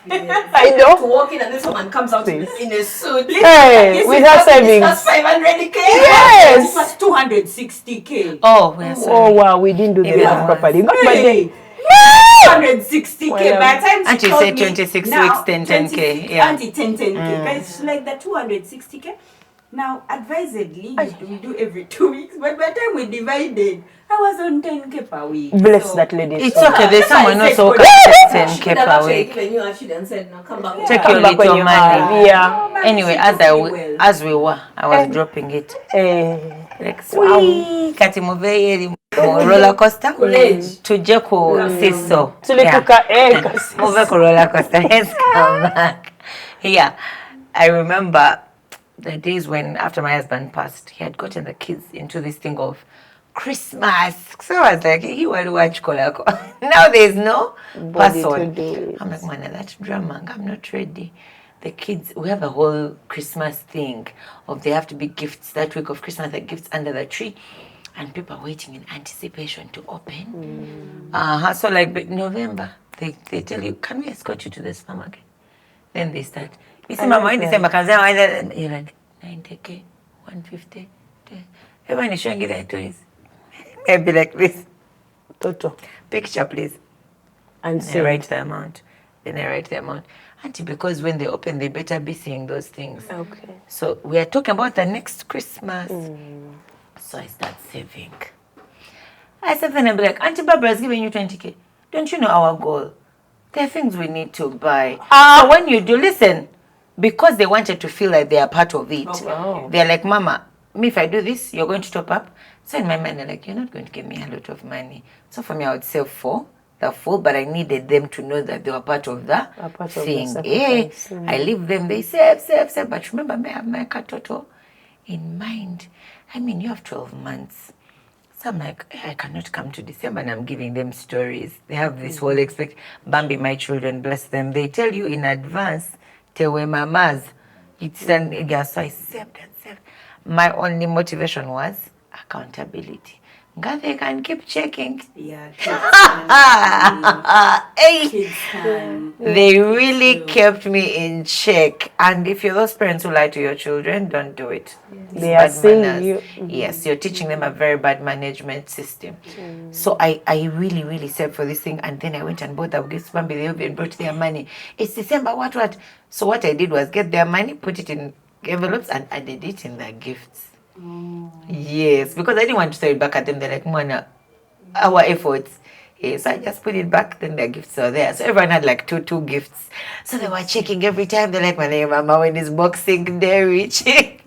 I know. To walk in and then someone comes out in a suit. Hey, with her savings. That's 500K. Yes. It was 260K. Oh, we're sorry. Oh wow, we didn't do the math properly. Got my day. 260K. By the time And she said 26 weeks, 10K. Yeah. Auntie 10K. Guys, like the 260K. Now, advisedly, we do every 2 weeks, but by the time we divided, I was on 10K per week. Bless that lady. It's so okay. There's someone else who can take 10K per week. Given you actually and said, no, come back. Take Come your back when little you money. have, yeah. much Anyway, she as took me well. as we were, I was dropping it. Eh. Kati muve roller coaster. Tuje ku siso. Tulituka kasi. Move ku roller coaster. Let's come back. Yeah, I remember the days when after my husband passed, he had gotten the kids into this thing of Christmas. So I was like, he will watch Kolako. Now there's no Body to person. do it. I'm like, man, that drama, I'm not ready. The kids, we have a whole Christmas thing of they have to be gifts that week of Christmas, the gifts under the tree, and people are waiting in anticipation to open. So like November, they tell you, can we escort you to the supermarket? Then they start. You see, Mama, in December, you're like 90K, 150. Everyone is showing you their toys. I'll be like this. Toto. Picture, please. And Then I write the amount. Auntie, because when they open, they better be seeing those things. Okay. So we are talking about the next Christmas. So I start saving. I said, then I'll be like, Auntie Barbara is giving you 20K. Don't you know our goal? There are things we need to buy. So when you do, listen, because they wanted to feel like they are part of it, they're like, Mama, me, if I do this, you're going to top up. So in my mind, they're like, you're not going to give me a lot of money. So for me, I would save for the full, but I needed them to know that they were part of the thing. I leave them, they save. But remember, me, I have my katoto in mind. I mean, you have 12 months. So I'm like, I cannot come to December and I'm giving them stories. They have this whole Bambi, my children, bless them. They tell you in advance, tewe mamas. So I saved. My only motivation was accountability. God, they can keep checking. Yeah, Hey. They really kept me in check. And if you're those parents who lie to your children, don't do it. They are seeing you. Yes, you're teaching them a very bad management system. So I really, really saved for this thing. And then I went and bought the gifts. Bambi, they even brought their money. It's December, what? So what I did was get their money, put it in envelopes, and added it in the gifts. Yes, because I didn't want to throw it back at them. They're like, Mona, our efforts. Yes, so I just put it back, then the gifts are there. So everyone had like two gifts. So they were checking every time. They're like, my name, Mama, when is boxing day reaching?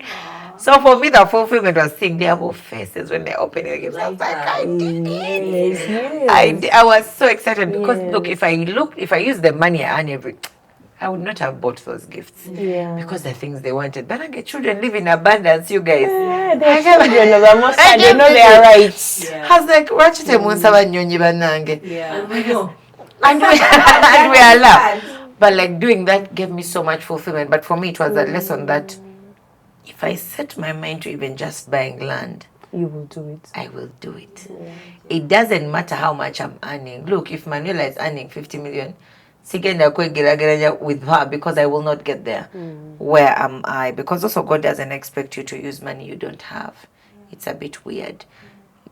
So for me, the fulfillment was seeing their whole faces when they're opening the gifts. I was like, I did it. Yes. I was so excited because look, if I use the money I earn I would not have bought those gifts. Yeah. Because the things they wanted. But I get children live in abundance, you guys. They're children of the Most High. They know their rights. Yeah. I was like, watch them banange. Yeah. And we know. And we are allowed. But like doing that gave me so much fulfillment. But for me, it was a lesson that if I set my mind to even just buying land, You will do it. I will do it. It doesn't matter how much I'm earning. Look, if Manuela is earning 50 million, sigenda kwegerageraja with her because I will not get there. Where am I? Because also God doesn't expect you to use money you don't have. It's a bit weird.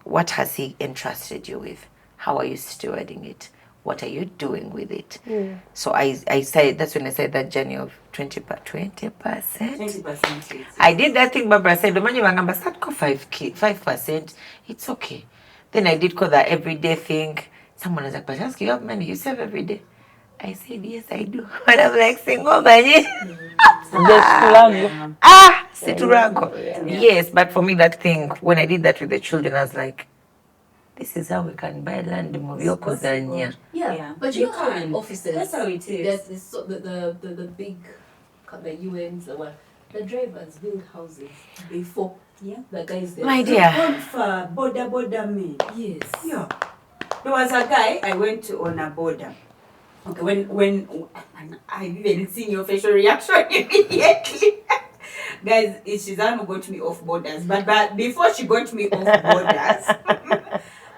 What has He entrusted you with? How are you stewarding it? What are you doing with it? So I said, that's when I said that journey of 20%. 20%. I did that thing Barbara said, start go 5%. It's okay. Then I did call that everyday thing. Someone was like, but ask you have money, you save every day. I said, yes, I do. But I'm like, single money. Siturago. Yes, but for me, that thing, when I did that with the children, I was like, this is how we can buy land. Yeah, but you know in offices, That's how it is. there's this, the big, the UNs, the drivers build houses before the guys there. My dear. Good for border men. Yes. Yeah. There was a guy I went to on a border. Okay, when I've even seen your facial reaction immediately. Guys, Shizano got me off borders. But before she got me off borders,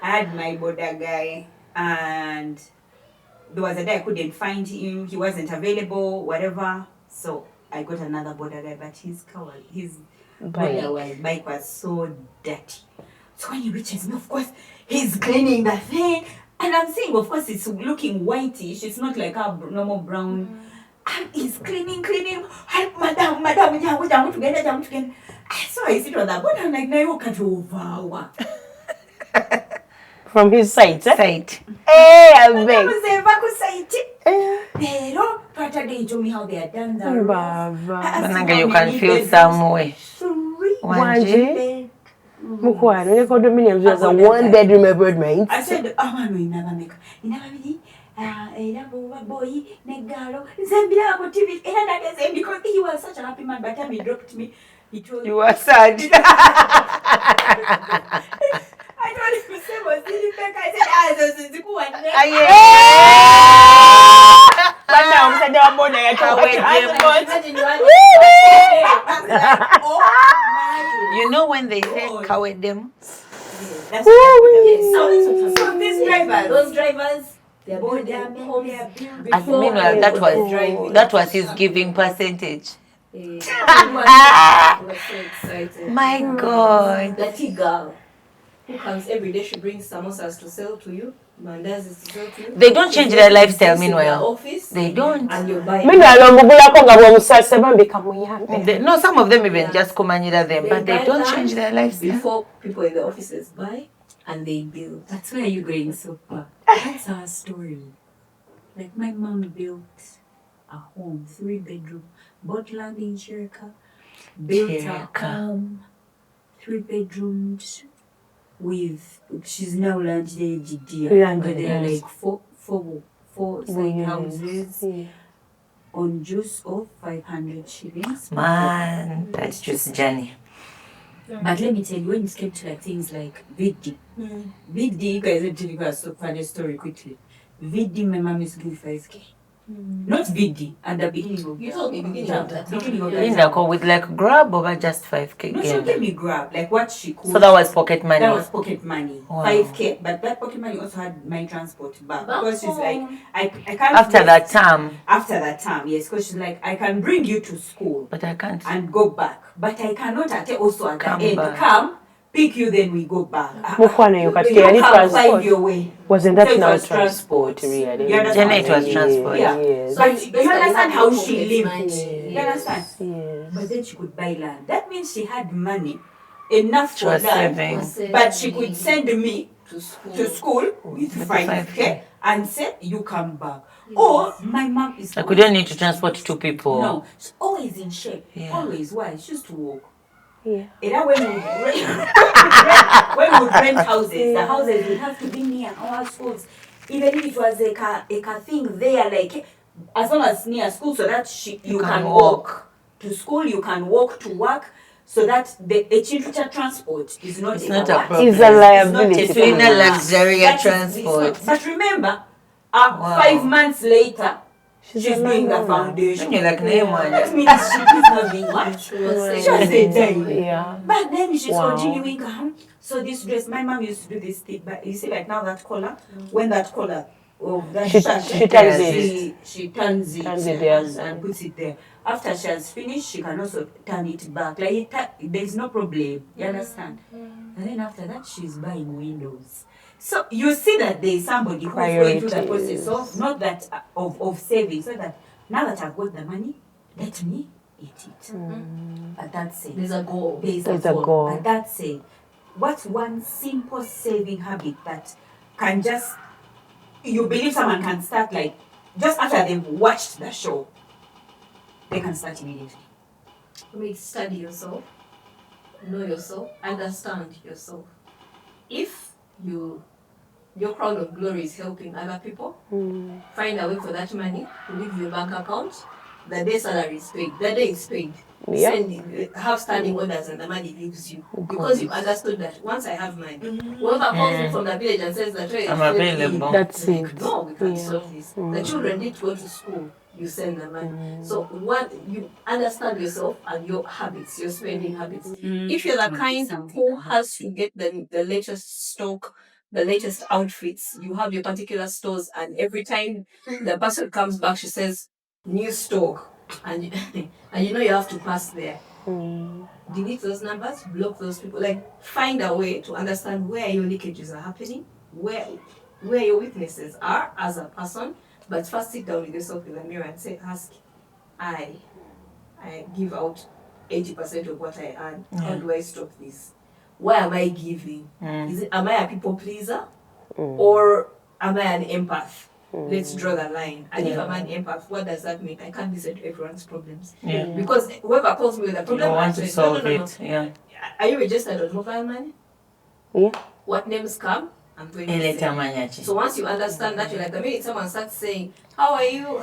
I had my border guy, and there was a day I couldn't find him. He wasn't available, whatever. So I got another border guy, but his bike was so dirty. So when he reaches me, of course, he's cleaning the thing. And I'm saying, of course, it's looking whitish. It's not like a normal brown. And he's cleaning. Madam, together. So I sit on that board. I'm like, now you can't over. From his side, eh? Sight. Hey, I I beg. was there, back side. They don't part again told me how they are done that. Baba. Mananga, you can feel some way. 3 1G. Mukwano, you got dominion as a 1-bedroom apartment. I said, oh, no, you never make. You never really. Boy, negaro, Zambia, what TV, and I said, because he was such a happy man, by the time he dropped me, he told You are sad. I told him to say, was really back. I said, this is the one. But now I'm saying I'm more than You know when they say coward them? That's what so these drivers, those drivers, they're bored, they're And meanwhile, that was his giving percentage. I was so excited. My God. That girl who comes every day, she brings samosas to sell to you, mandazis to sell to you. They don't change their lifestyle meanwhile. Office, They don't. and you're buying. Meanwhile, No, some of them even just kumanyira them, but they don't change their lifestyle. Before people in the offices buy and they build. That's where you're going so far. That's our story. Like my mom built a home, 3-bedroom, bought land in Cherka, built a home, 3 bedrooms with, she's now landed GD, but there are like four side houses on juice of 500 shillings. Man, that's just journey. But let me tell you, when it came to like things like VD, VD, you guys are telling us a funny story quickly. VD, my mom is giving 5K. Not VD, at the beginning of You told me beginning of that. Linda called with like grab over just 5K. No, she gave me grab, like what she could. So that was pocket money. That was pocket money. Wow. 5K, but that pocket money also had my transport back. Because she's like, I can't. After that time. After that time, yes. Because she's like, I can bring you to school. But I can't. And go back. But I cannot also at Come the end back. come, pick you, then we go back. Mufwana, you You have to find your way. Wasn't that So it now was transport, really? You understand? Janet was transport. Yeah. Yes. But you understand how she lived. Yes. You understand? Yes. But then she could buy land. That means she had money enough She for was that. saving. But she could send me to school. to school with With 5K 5K. and say, you come back. Or my mom is Like we don't need to transport 2 people. No, she's always in shape. Yeah. Always. Why? She used to walk. Yeah. And then when we rent houses, the houses would have to be near our schools. Even if it was a thing there, like as long as near school, so that you can walk to school, you can walk to work, so that the Chilcha transport is not It's not a problem. It's a liability. It's in a luxurious transport. But remember, 5 months later, she's doing the foundation. You're like, name one. That means she is having what? She was a day. Yeah. But then she's Wow. continuing. So this dress, my mom used to do this thing, but you see, like now that collar, when that collar of that She shirt, turns it. she turns it, Turns it, yes. and puts it there. After she has finished, she can also turn it back. Like there's no problem. You understand? And then after that, she's buying windows. So you see that there is somebody who's going through the process of not that of saving, so that now that I've got the money, let me eat it. But that's it. There's a goal. There's a goal. But that's it. What's one simple saving habit that can just you believe someone can start like just after they've watched the show, they can start immediately. Study yourself, know yourself, understand yourself. If your crown of glory is helping other people, find a way for that money to leave your bank account. The day salary is paid. The day is paid. Yeah. Have standing orders and the money leaves you. Because you've understood that once I have money, whoever calls me from the village and says that, hey, I'm available. That's it. no, we can't solve this. The children need to go to school. You send the money. So you understand yourself and your habits, your spending habits. If you're the kind who has to get the latest stock, the latest outfits, you have your particular stores, and every time the person comes back, she says, new stock. And you know you have to pass there. Delete those numbers, block those people. Like, find a way to understand where your leakages are happening, where your weaknesses are as a person. But first sit down with yourself in the mirror and say, I give out 80% of what I earn. How do I stop this? Why am I giving? Am I a people pleaser? Or am I an empath? Let's draw the line. And if I'm an empath, what does that mean? I can't listen to everyone's problems. Because whoever calls me with a problem, You want to solve it. no. Yeah. Are you registered on mobile money? Yeah. What names come? I'm going to say. So once you understand that, you're like, the minute someone starts saying, how are you?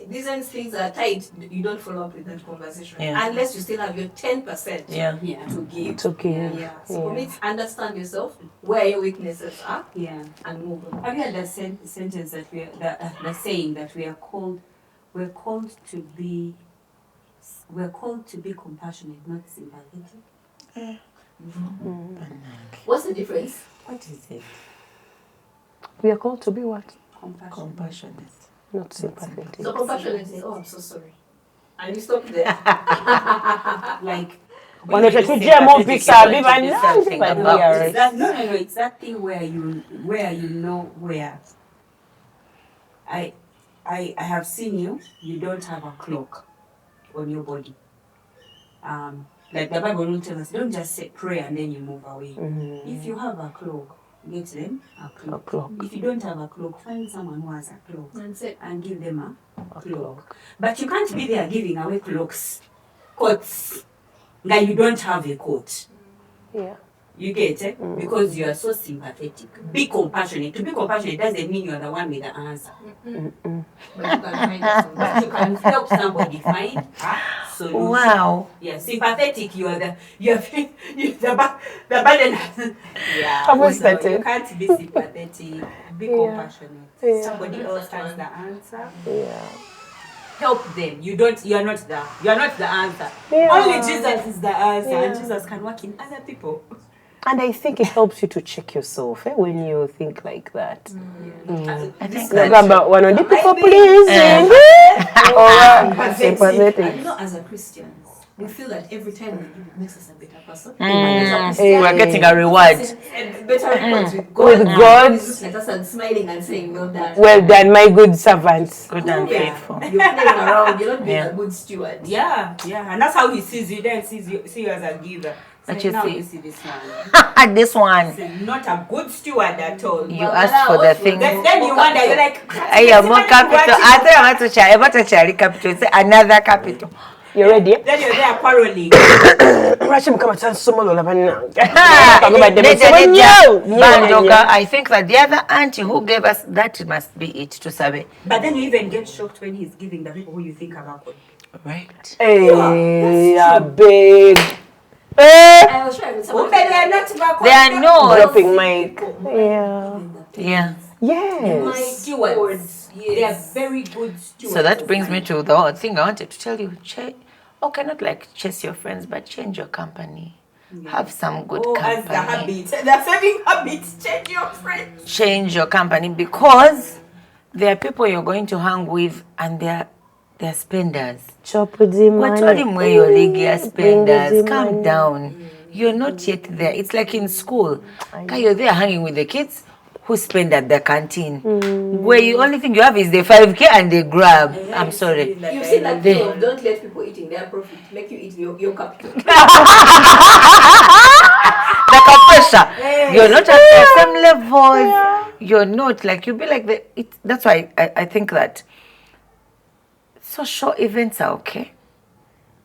These things are tight. You don't follow up with that conversation. Unless you still have your 10% to give. It's okay. So for me, it's understand yourself, where your weaknesses are, and move on. Have you heard the sentence that the saying that we're called to be compassionate, not sympathetic? What's the difference? What is it? We are called to be what? Compassionate. Not sympathetic. So compassionate is, I'm so sorry. And you stop there. Like, Wanatujia pizza biba nani no, it's that thing where you know where I have seen you don't have a clock on your body. Like the Bible will tell us, don't just say pray and then you move away. If you have a cloak, get them a cloak. If you don't have a cloak, find someone who has a cloak and give them a cloak. But you can't be there giving away cloaks, coats. Now you don't have a coat. Yeah. You get it? Because you are so sympathetic. Be compassionate. To be compassionate doesn't mean you are the one with the answer. But you can help somebody find a solution. Wow. Yeah, sympathetic. You are the burden. Yeah. So you can't be sympathetic. Be compassionate. Yeah. Somebody else has the answer. Yeah. Help them. You are not the answer. Yeah. Only Jesus is the answer, and Jesus can work in other people. And I think it helps you to check yourself when you think like that. I think One of the people pleasing. Sympathetic. Not as a Christian. We feel that every time we give, it makes us a better person. we're getting a reward. Better reports with God. He's looking at us and smiling and saying, well done. Well done, my good servant. Good and faithful. You're playing around. You're not being a good steward. Yeah, and that's how he sees you. Then see you as a giver. But So you now see- you see this one. This one. So not a good steward at all. You asked for the thing. Then you wonder, you're like, I am more capital. I think I want to share capital. Say another capital. You ready? Then you're there quarreling. I think that the other auntie who gave us that must be it to Sabe. But then you even get shocked when he's giving the people who you think are good. Right. Hey, a big. I was sharing with someone. They are not They are no. Dropping mic. Yeah. Yeah. Yes. stewards. They are very good stewards. So that brings me to the thing I wanted to tell you. Okay, not like chase your friends, but change your company. Have some good as the company. habit. The saving habits. Change your friends. Change your company because there are people you're going to hang with and they're spenders. Chop with the What money. him where your league are spenders? the Calm money. down. You're not yet there. It's like in school. You're there hanging with the kids who spend at the canteen. Where you only thing you have is the 5K and the grab. I'm sorry. You've seen that thing of don't let people eating their profit, make you eat your capital. Like a pressure. You're not at the same level. You're not like you'll be like that's why I think that social events are okay.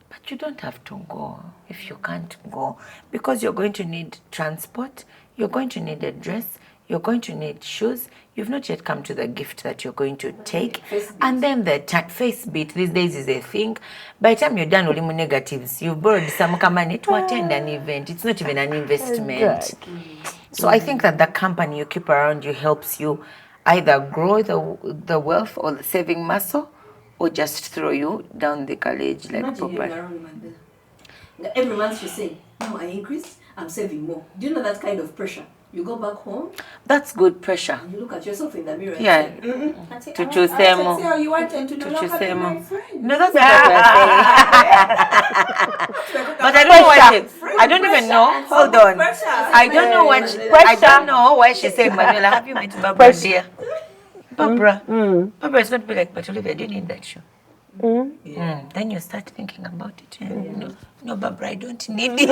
But you don't have to go if you can't go. Because you're going to need transport, you're going to need a dress, you're going to need shoes. You've not yet come to the gift that you're going to take. And then the face beat these days is a thing. By the time you're done with the negatives, you've borrowed some money to attend an event. It's not even an investment. So I think that the company you keep around you helps you either grow the wealth or the saving muscle or just throw you down the college like Imagine you're in proper. a room and every month you say, no, I increased, I'm saving more. Do you know that kind of pressure? You go back home, That's good pressure. you look at yourself in the mirror Yeah. and say, To choose them more. You wanted to no choose longer be them my more. friend. No, that's not what we're saying. But I don't know why I don't even know. Hold on. I don't know what I don't know why she said, Manuela, have you met Barbara dear? Barbara. Barbara is not be like, but Olivia, do you need that shoe? Then you start thinking about it. No, Barbara, I don't need it.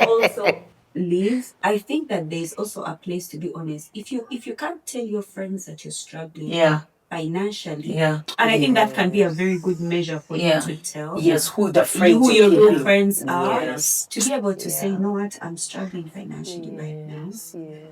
Also, Liz, I think that there's also a place to be honest. If you can't tell your friends that you're struggling financially, and I think that can be a very good measure for you to tell who the friends who your keeping. real friends are, Yes. to be able to say, you know what, I'm struggling financially right now.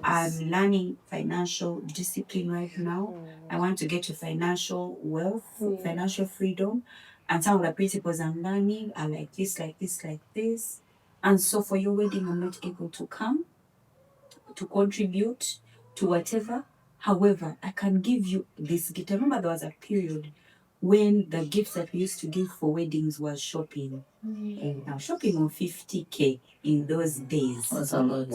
I'm learning financial discipline right now. I want to get to financial wealth, financial freedom. And some of the principles I'm learning are like this, like this, like this. And so for your wedding, I'm not able to come to contribute to whatever. However, I can give you this gift. I remember there was a period when the gifts that we used to give for weddings was shopping. Now, shopping on 50K in those days was a lot.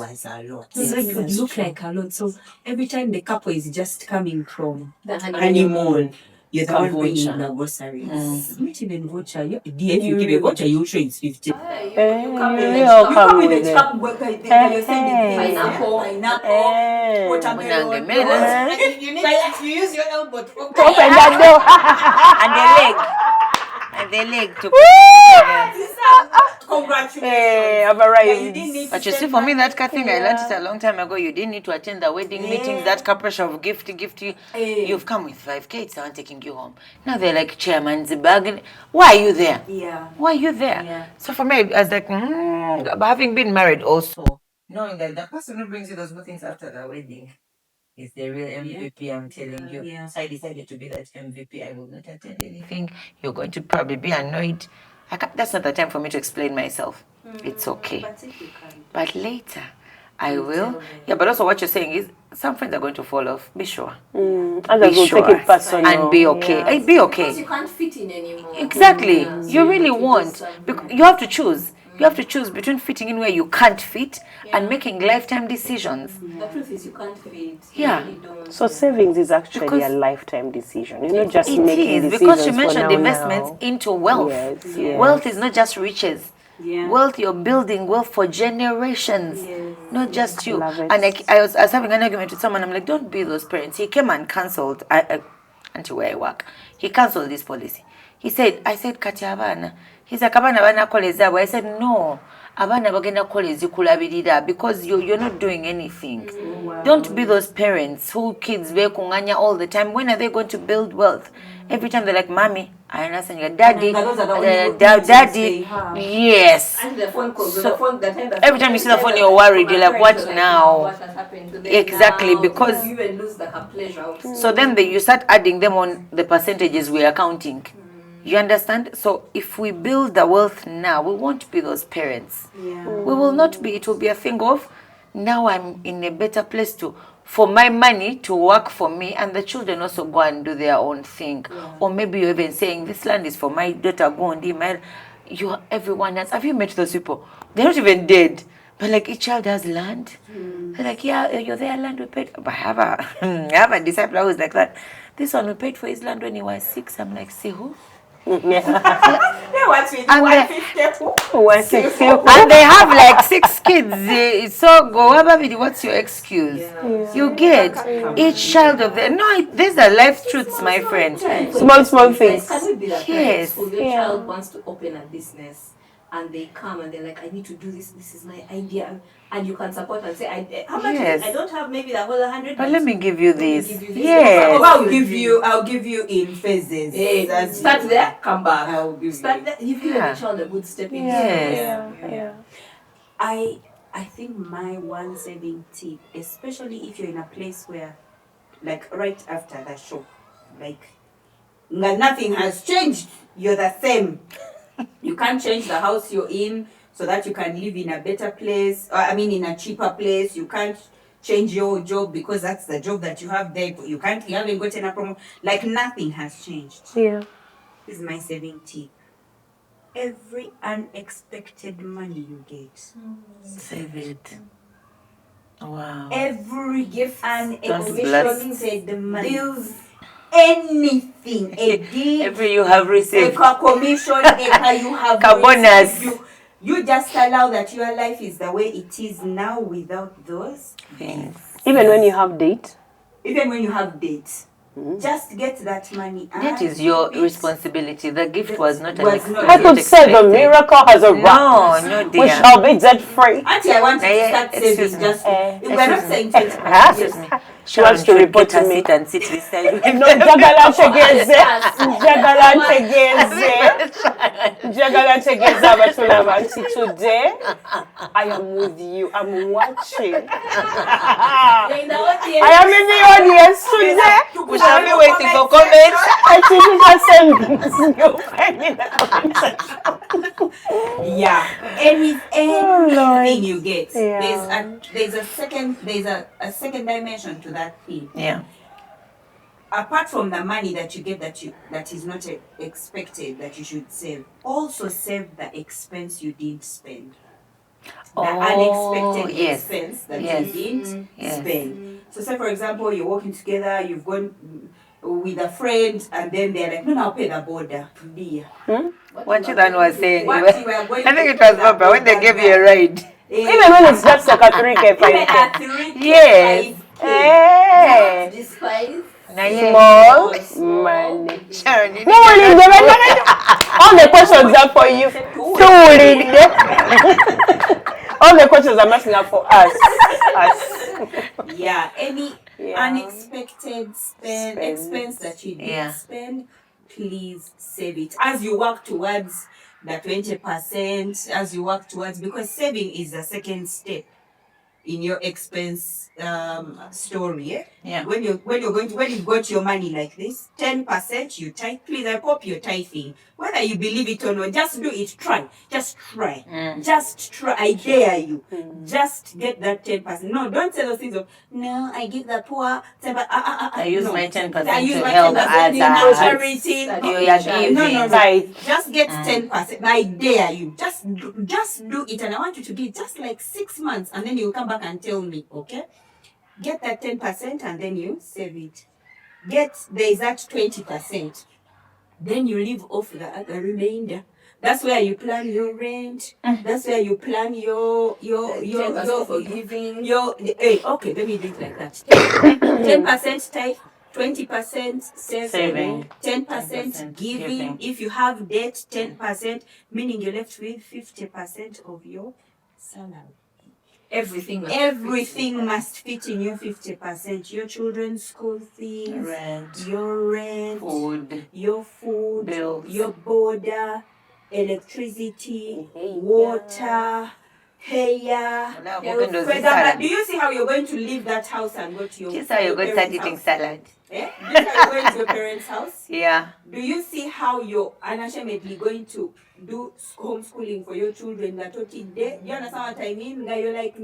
So it would look like a lot. So every time the couple is just coming from the honeymoon, you're the one bringing the groceries. Not even voucher. If you give a voucher, you show it's 50. You come with the chap, you're sending pineapple, watermelon. You use your elbow to open that door. And the leg to congratulations. But you see, for me, that kind of thing, I learned it a long time ago. You didn't need to attend the wedding meetings, that kind pressure of gift you. You've come with 5K, it's not taking you home. Now they're like, chairman's bag. Why are you there? Why are you there? So for me, I was like, but having been married also, knowing that the person who brings you those good things after the wedding is the real MVP, I'm telling you. So I decided to be that MVP. I will not attend anything. You're going to probably be annoyed. That's not the time for me to explain myself. It's okay. But later, I will. Yeah, but also what you're saying is some friends are going to fall off. Be sure. Others will take it personal. And be okay. Be okay. Because you can't fit in anymore. Exactly. You really won't. You have to choose. You have to choose between fitting in where you can't fit and making lifetime decisions. The truth is you can't fit. Yeah. You really don't. So savings is actually a lifetime decision. You're not just It making is decisions because you for mentioned now. investments into wealth. Yes. Wealth is not just riches. Wealth, you're building wealth for generations, not just you. Love it. And I was having an argument with someone. I'm like, don't be those parents. He came and cancelled, until where I work. He cancelled this policy. I said, Kati abana. He's like, abana bana college. I said, no. Abana bagenda college kulabirira because you're not doing anything. Don't be those parents who kids be kunganya all the time. When are they going to build wealth? Every time they're like, mommy, I understand your daddy, daddy, yes. And the phone call, Every time you see the phone, you're worried. You're like, what now? What has happened to them Exactly, now? because You even lose the pleasure of so then you start adding them on the percentages we are counting. You understand? So if we build the wealth now, we won't be those parents. We will not be. It will be a thing of now I'm in a better place for my money to work for me, and the children also go and do their own thing. Or maybe you're even saying this land is for my daughter. Go and email. Everyone else. Have you met those people? They're not even dead. But like each child has land. They're like, yeah, you're their land we paid. But I have a disciple who's like that. This one we paid for his land when he was 6. I'm like, see who? And they have like 6 kids. So go, what's your excuse? You get each child of them. No, these are life truths, my friend. Small things. Can we be the Yes. parents who your child wants to open a business and they come and they're like, I need to do this. This is my idea. And you can support and say, how much is it? I don't have maybe the whole 100. But let me give you this. Yes. I'll give you in phases. Start there, come back. I'll give Start there. You've given the child a good stepping Yes. I think my one saving tip, especially if you're in a place where, like right after the show, like nothing has changed. You're the same. You can't change the house you're in so that you can live in a better place. In a cheaper place. You can't change your job because that's the job that you have there. You haven't gotten a promotion. Like nothing has changed. Yeah. This is my saving tip. Every unexpected money you get, Save it. Wow. every Gift, unexpected money. Anything, a gift, Every you have received. a commission, you have A bonus. received, you just allow that your life is the way it is now without those Things. Even when you have date. Even when you have dates, Just get that money. That is your responsibility. The gift was not Was an not- I could say the miracle has arrived. No, We dear. shall be debt free. Auntie, I want you to start Excuse saving. me. Just we're not saying 20%. Excuse me. She wants to report to me. Sit and sit beside me. No, Jagala Chegeze. Jagala Chegeze. Jagala Chegeze Batulavanti. Today, I am with you. I'm watching. I am in the audience today. We shall be waiting for comments. I think you just send you'll find me in the comment section. Yeah. Anything you get, Yeah. there's a second dimension to that thing. Yeah. Apart from the money that you get that is not expected that you should save, also save the expense you didn't spend. The unexpected expense that you didn't spend. So say for example you're working together, you've gone with a friend, and then they're like, no, I'll pay the border. Dear. What Chidan was saying. What you were going I think to it was pay the Barbara when they border gave you a ride. Even when it's just like a 3K, 5K. Yes. Hey. Despise. Small money. Sharon, you All the questions are for you. All the questions I'm asking are for us. Yeah, any unexpected expense that you didn't spend, please save it. As you work towards the 20%, as you work towards, because saving is the second step in your expense story. Yeah. When you've got your money like this, 10% you tithe. Please, I hope you're tithing. Whether you believe it or not, just do it. Try. Just try. Just try. I dare you. Just get that 10%. No, don't say those things of, no, I give the poor 10%. I use my 10% I use to my help 10% in others. charity. You are giving. No. Right. Just get 10%. I dare you. Just do it, and I want you to do it just like 6 months, and then you'll come back and tell me, okay? Get that 10% and then you save it. There is that 20%. Then you leave off the remainder. That's where you plan your rent. That's where you plan your for giving. Okay, let me do it like that. 10% tithe, 20% saving, 10% giving. If you have debt, 10%, meaning you're left with 50% of your salary. Everything must fit in your 50%. Your children's school fees, your rent, your food, bills, your border, electricity, water, hair. Do you see how you're going to leave that house and go to your This is how you're going to start eating salad. This is how you're going to your parents' house? Yeah. Do you see how you're unashamedly going to do homeschooling for your children? That do you understand what I mean? You're like,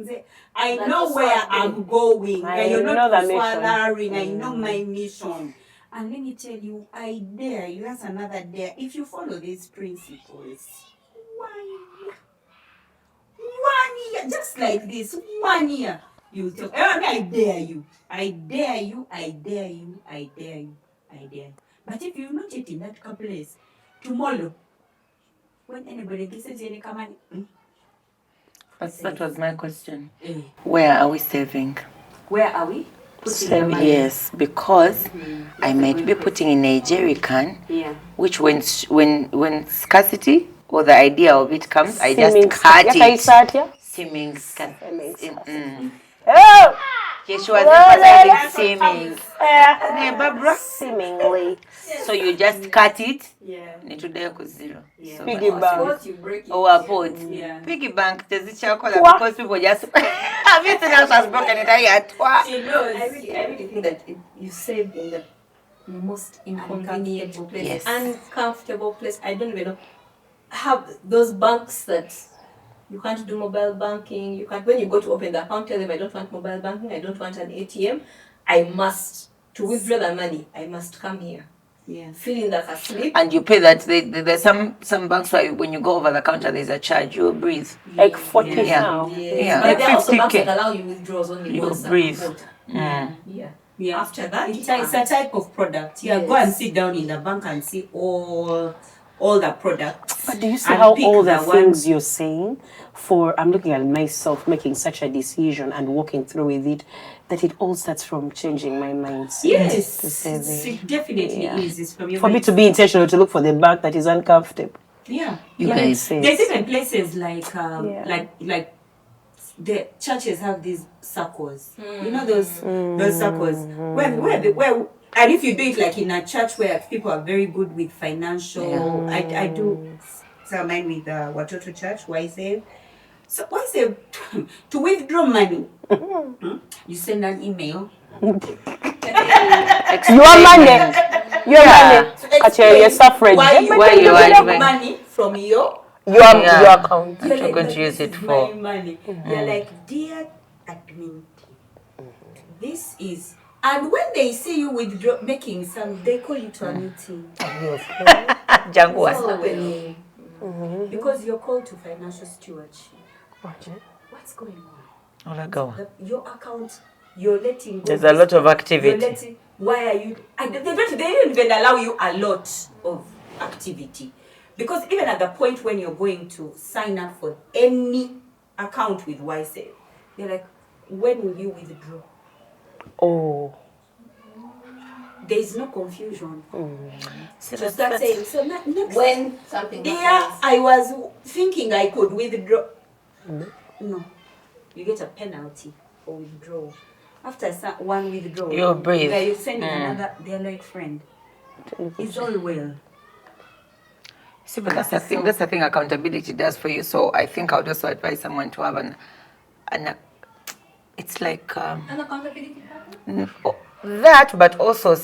I know where I'm going. You're not following. I know my mission. And let me tell you, I dare you. That's another dare. If you follow these principles, 1 year, just like this, 1 year, you tell. I dare you. I dare you. I dare you. I dare you. I dare you. But if you're not yet in that place, tomorrow, when anybody says you come on, that was my question. Where are we saving? Where are we? Yes, because I might be putting in a jerry can, which when scarcity or the idea of it comes, I just cut it. Seeming scarcity. Oh! Yes, she was emphasizing seeming. Barbara? Seemingly. So you just cut it. Yeah. Nitudayo ku zero. So Piggy bank. You break it. or a pot. Yeah. Piggy bank, does it shall call it because people just everything else has broken it. She knows. I really think that you save in the most inconvenient place, Yes. uncomfortable place. I don't even know. Have those banks that you can't do mobile banking. You can't, when you go to open the account, tell them I don't want mobile banking. I don't want an ATM. I must, to withdraw the money, I must come here. Yeah. Feeling like a sleep. And you pay that. There's some banks where when you go over the counter, there's a charge. You breathe. Like 40 Yeah. now. Yeah, But there are also 50K. banks that allow you withdrawals only You once a breathe. quarter. Mm. Yeah. Yeah. After that, It's a type of product. Yeah, Yes. go and sit down in the bank and see all all the products. But do you see and how pick all the one. things you're saying, I'm looking at myself making such a decision and walking through with it, that it all starts from changing my mindset. Yes, To say it definitely is. It's from your for me to be intentional, to look for the bag that is uncomfortable. Yeah, You guys. There's even places like like the churches have these circles. You know those circles where and if you do it like in a church where people are very good with financial, I do some mine with Watoto Church, why save. So why save to withdraw money? You send an email. Your money. You're suffering. Why you want money from your account. You're going to use it for my money. You're like, dear admin, this is, and when they see you withdraw making some, they call you to a meeting. Django. What's happening? Because you're called to financial stewardship. What's going on? Your account, you're letting go. There's a lot of activity. Why are you? They don't even allow you a lot of activity. Because even at the point when you're going to sign up for any account with YSAVE, they're like, when will you withdraw? Oh. There is no confusion. So to start saying, so next When something happens. I was thinking I could withdraw. No. You get a penalty for withdrawal. After one withdrawal, you breathe. You send another, they're like, friend. It's all well. See, but that's the thing. That's the thing accountability does for you. So I think I would also advise someone to have an it's like An accountability partner? that, but also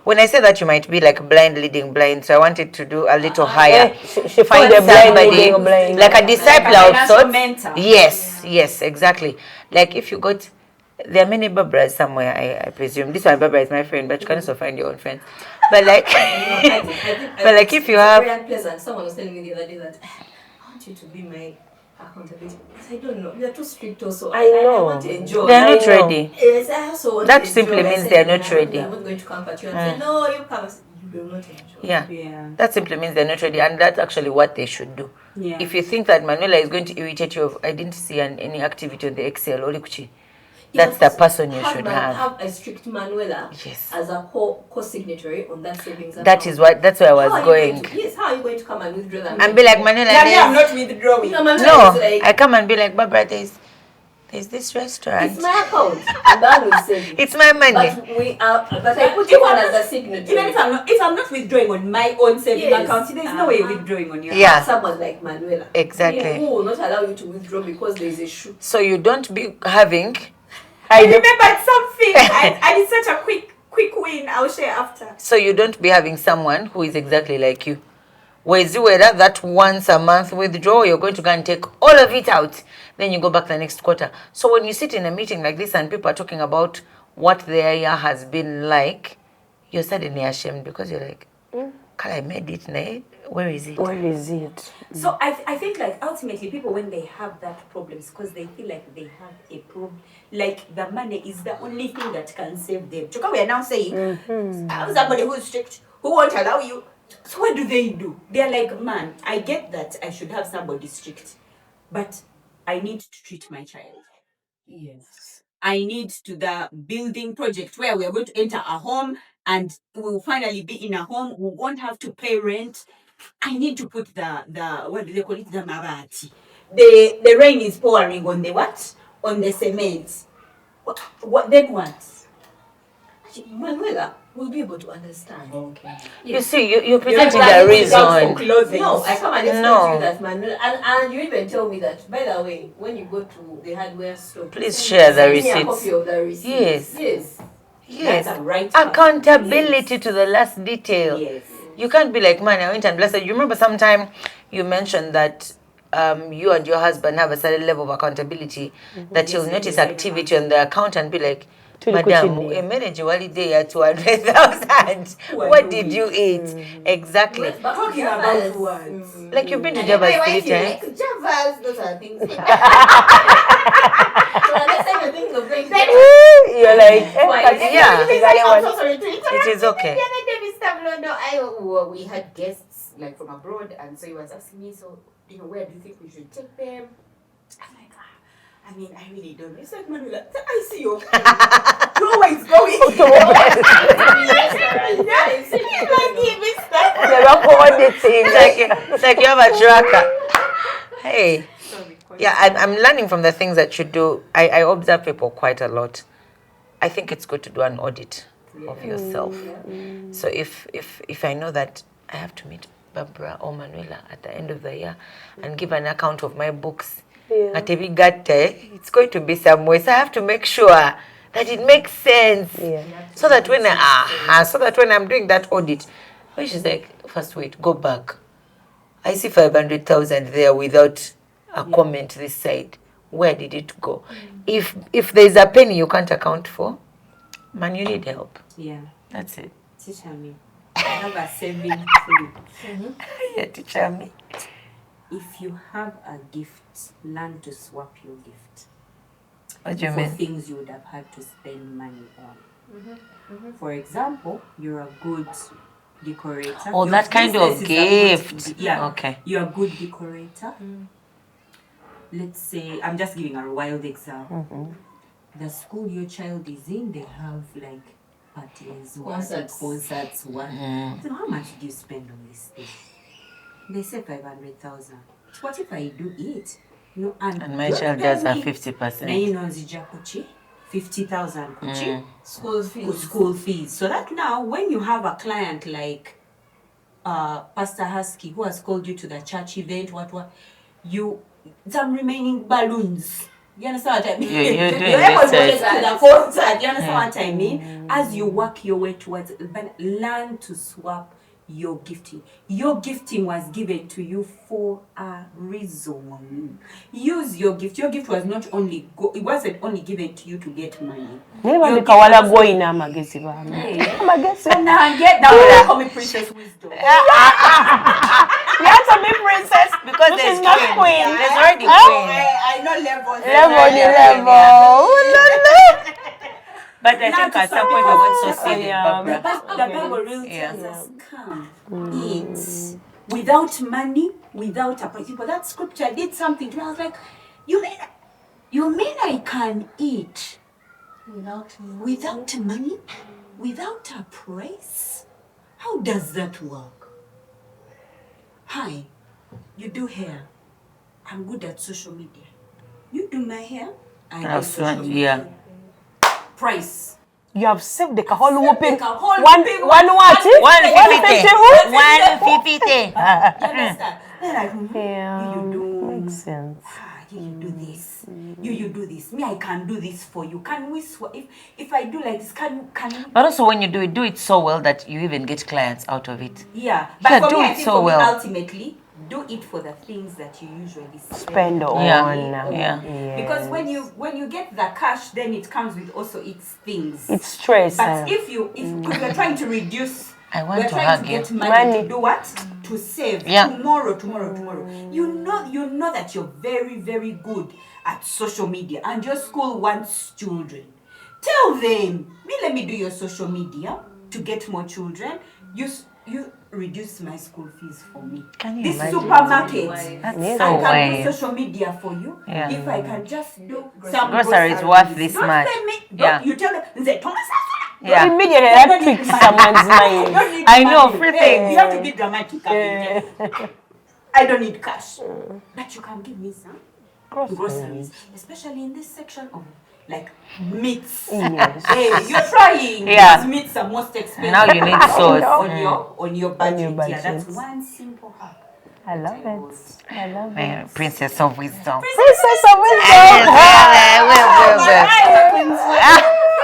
when I say that, you might be like blind leading blind. So I wanted to do a little higher. She Find the somebody blind. like a disciple of sorts. Mentor. Yes, exactly. Like if you got, there are many Barbaras somewhere. I presume this one Barbara is my friend, but you can also find your own friends. But like, but like if you have, very unpleasant. Someone was telling me the other day that I want you to be my accountability. I don't know. You're too strict also. I know. I want to enjoy. they're not ready. Yes, I also want That to simply enjoy. I means said, they're not "No, ready." I'm not going to come at you and say, no, you come. I said, you will not enjoy. Yeah, that simply means they're not ready, and that's actually what they should do. Yeah. If you think that Manuela is going to irritate you, I didn't see any activity on the Excel or Kuchi. That's the person you should have. Have a strict Manuela Yes. as a co-signatory on that savings account. That's where I was How are you going. Yes, how are you going to come and withdraw that? And be like, Manuela, I'm not withdrawing. no, I come and be like, Barbara, there's this restaurant. It's my account. And that will save it. It's my money. But I put you on as a signatory. Even if I'm not withdrawing on my own saving Yes. account, there's no way withdrawing on your Yeah. Someone like Manuela. Exactly. Who will not allow you to withdraw because there is a shoot. So you don't be having. I remembered something. I did such a quick win. I'll share after. So you don't be having someone who is exactly like you. Whereas that once a month withdraw, you're going to go and take all of it out. Then you go back the next quarter. So when you sit in a meeting like this and people are talking about what their year has been like, you're suddenly ashamed because you're like, Carl, I made it, nah? Where is it? Where is it? So I think like ultimately people when they have that problems because they feel like they have a problem, like the money is the only thing that can save them. Choka, we are now saying somebody who's strict, who won't allow you. So what do? They're like, man, I get that I should have somebody strict, but I need to treat my child. Yes. I need to the building project where we are going to enter a home and we will finally be in a home. We won't have to pay rent. I need to put the what do they call it? The mabati. The rain is pouring on the what? On the cement. What then what? Manuela will be able to understand. Okay. You see, you're presenting the reason. No, I come and explain to you that Manuela, and you even tell me that, by the way, when you go to the hardware store, Please share the send me a receipts. copy of the receipt. Yes. That's a right. Accountability to the last detail. Yes. You can't be like, man, I went and blessed. You remember sometime you mentioned that you and your husband have a certain level of accountability that you'll notice activity on the account and be like, Madam, a marriage holiday at 200,000. What did you eat? Exactly. But Talking about words. Like you've been to Java's 3 times. Javas, those are things. So next time you're thinking of going to You're like, I'm so sorry to it is okay. The other day, Mr. Blondo, we had guests like from abroad, and so he was asking me, so where do you think we should take them? I'm like, I mean, I really don't know. It's like, Manuela, I see you. You know where it's going. It's like you have a tracker. Hey. Yeah, I'm learning from the things that you do. I observe people quite a lot. I think it's good to do an audit of yourself. So if I know that I have to meet Barbara or Manuela at the end of the year and give an account of my books, at every it's going to be somewhere. So I have to make sure that it makes sense. So that when I'm doing that audit, she's like, first wait, go back. I see 500,000 there without a comment this side. Where did it go? If there's a penny you can't account for, man, you need help. Yeah. That's it. Teacher me. I have a saving tool. Yeah, teacher me. If you have a gift, learn to swap your gift. What do you for mean? Things you would have had to spend money on. For example, you're a good decorator. Oh, that kind of gift. Okay. You're a good decorator. Let's say, I'm just giving a wild example. The school your child is in, they have like parties, concerts. So how much do you spend on this thing? They say 500,000. What if I do it? And my child does have 50%. Na 50,000 kuchi. School fees. So that now when you have a client like Pastor Husky who has called you to the church event, some remaining balloons. You understand what I mean? You're doing You're able to research. to the concert. You understand what I mean? As you work your way towards it, but learn to swap your gifting. Your gifting was given to you for a reason. Use your gift. Your gift was not only it wasn't only given to you to get money. Never kawala boy na magezi ba. Magezi. Now get down. Call me Princess Wisdom. You have to be princess Because she's not queen. There's already queen. I know levels. Level. But I think at some point we're going to see it, Barbara. The Bible really tells us, come, eat. Without money, without a principle. That scripture did something to me. I was like, you mean I can eat without money? Without a price? How does that work? Hi, you do hair. I'm good at social media. You do my hair. I do social media. Price. You have saved the whole whooping. One what? 150. 150. You understand? They're like, you do. Makes sense. You do this. You do this. Me, I can do this for you. Can we if I do like this, can we? But also when you do it so well that you even get clients out of it. Yeah. But for do me, it I think so well. Ultimately, do it for the things that you usually Spend on. Yeah. Because when you get the cash, then it comes with also its things. It's stress. But if because we're trying to reduce, we're trying to get money to do what? To save tomorrow. You know that you're very, very good at social media and your school wants children. Tell them, let me do your social media to get more children. You reduce my school fees for me. Can you this imagine? supermarket, That's I so can wise. do social media for you. Yeah. If I can just do some Groceries worth this much. You tell them, Thomas, Immediately that tricks someone's mind. I know, free things. You have to be dramatic. I don't need cash. But you can give me some groceries. Especially in this section of like meats. Yes. Hey, you're trying. Yeah. Because meats are most expensive. Now you need sauce. on your budget. budget. Yeah, that's one simple hack. I love it. Princess of wisdom. Princess of wisdom.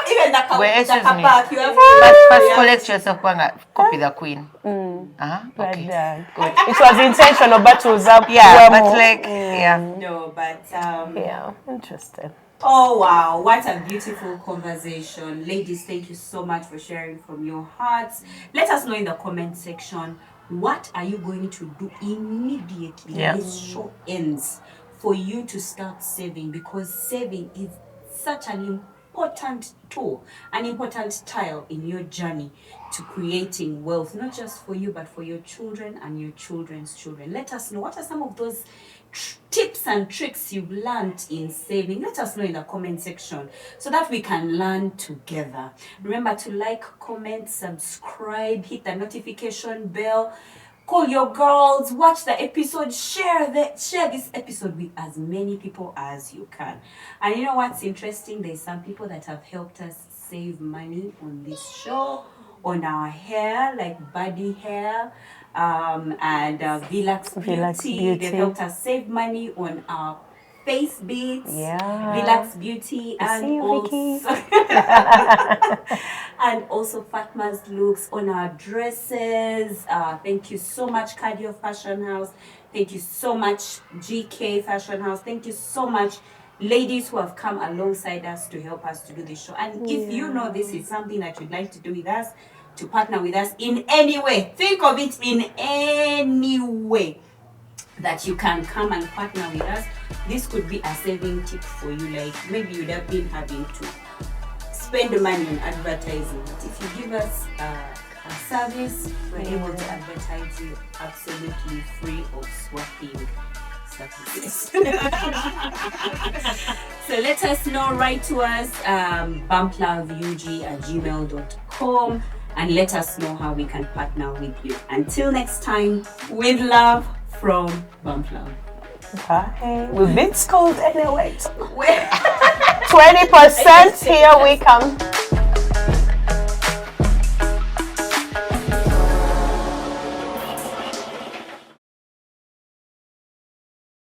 Even the excuse me. kapak, you have First collect yourself, copy the queen. Okay. Good. It was intentional, but it was up. Yeah, but No, but interesting. oh wow, what a beautiful conversation. Ladies, thank you so much for sharing from your hearts. Let us know in the comment section, what are you going to do immediately this show ends for you to start saving? Because saving is such an important tool, an important tile in your journey to creating wealth, not just for you, but for your children and your children's children. Let us know, what are some of those tips and tricks you've learned in saving? Let us know in the comment section so that we can learn together. Remember to like, comment, subscribe, hit the notification bell, call your girls, watch the episode, share this episode with as many people as you can. And you know what's interesting? There's some people that have helped us save money on this show, on our hair, like body hair, and Vilax Beauty. They've helped us save money on our face beads, Vilax Beauty, and also and also Fatma's looks on our dresses. Thank you so much, Cardio Fashion House. Thank you so much, GK Fashion House. Thank you so much, ladies who have come alongside us to help us to do this show. And if you know this is something that you'd like to do with us, to partner with us in any way, think of it in any way that you can come and partner with us. This could be a saving tip for you. Like maybe you'd have been having to spend money on advertising, but if you give us a service, we're able to advertise you absolutely free of swapping services. So let us know, write to us, bumploveug@gmail.com, and let us know how we can partner with you. Until next time, with love from Bumplove. Bye. We've been schooled anyway. 20%, here we come.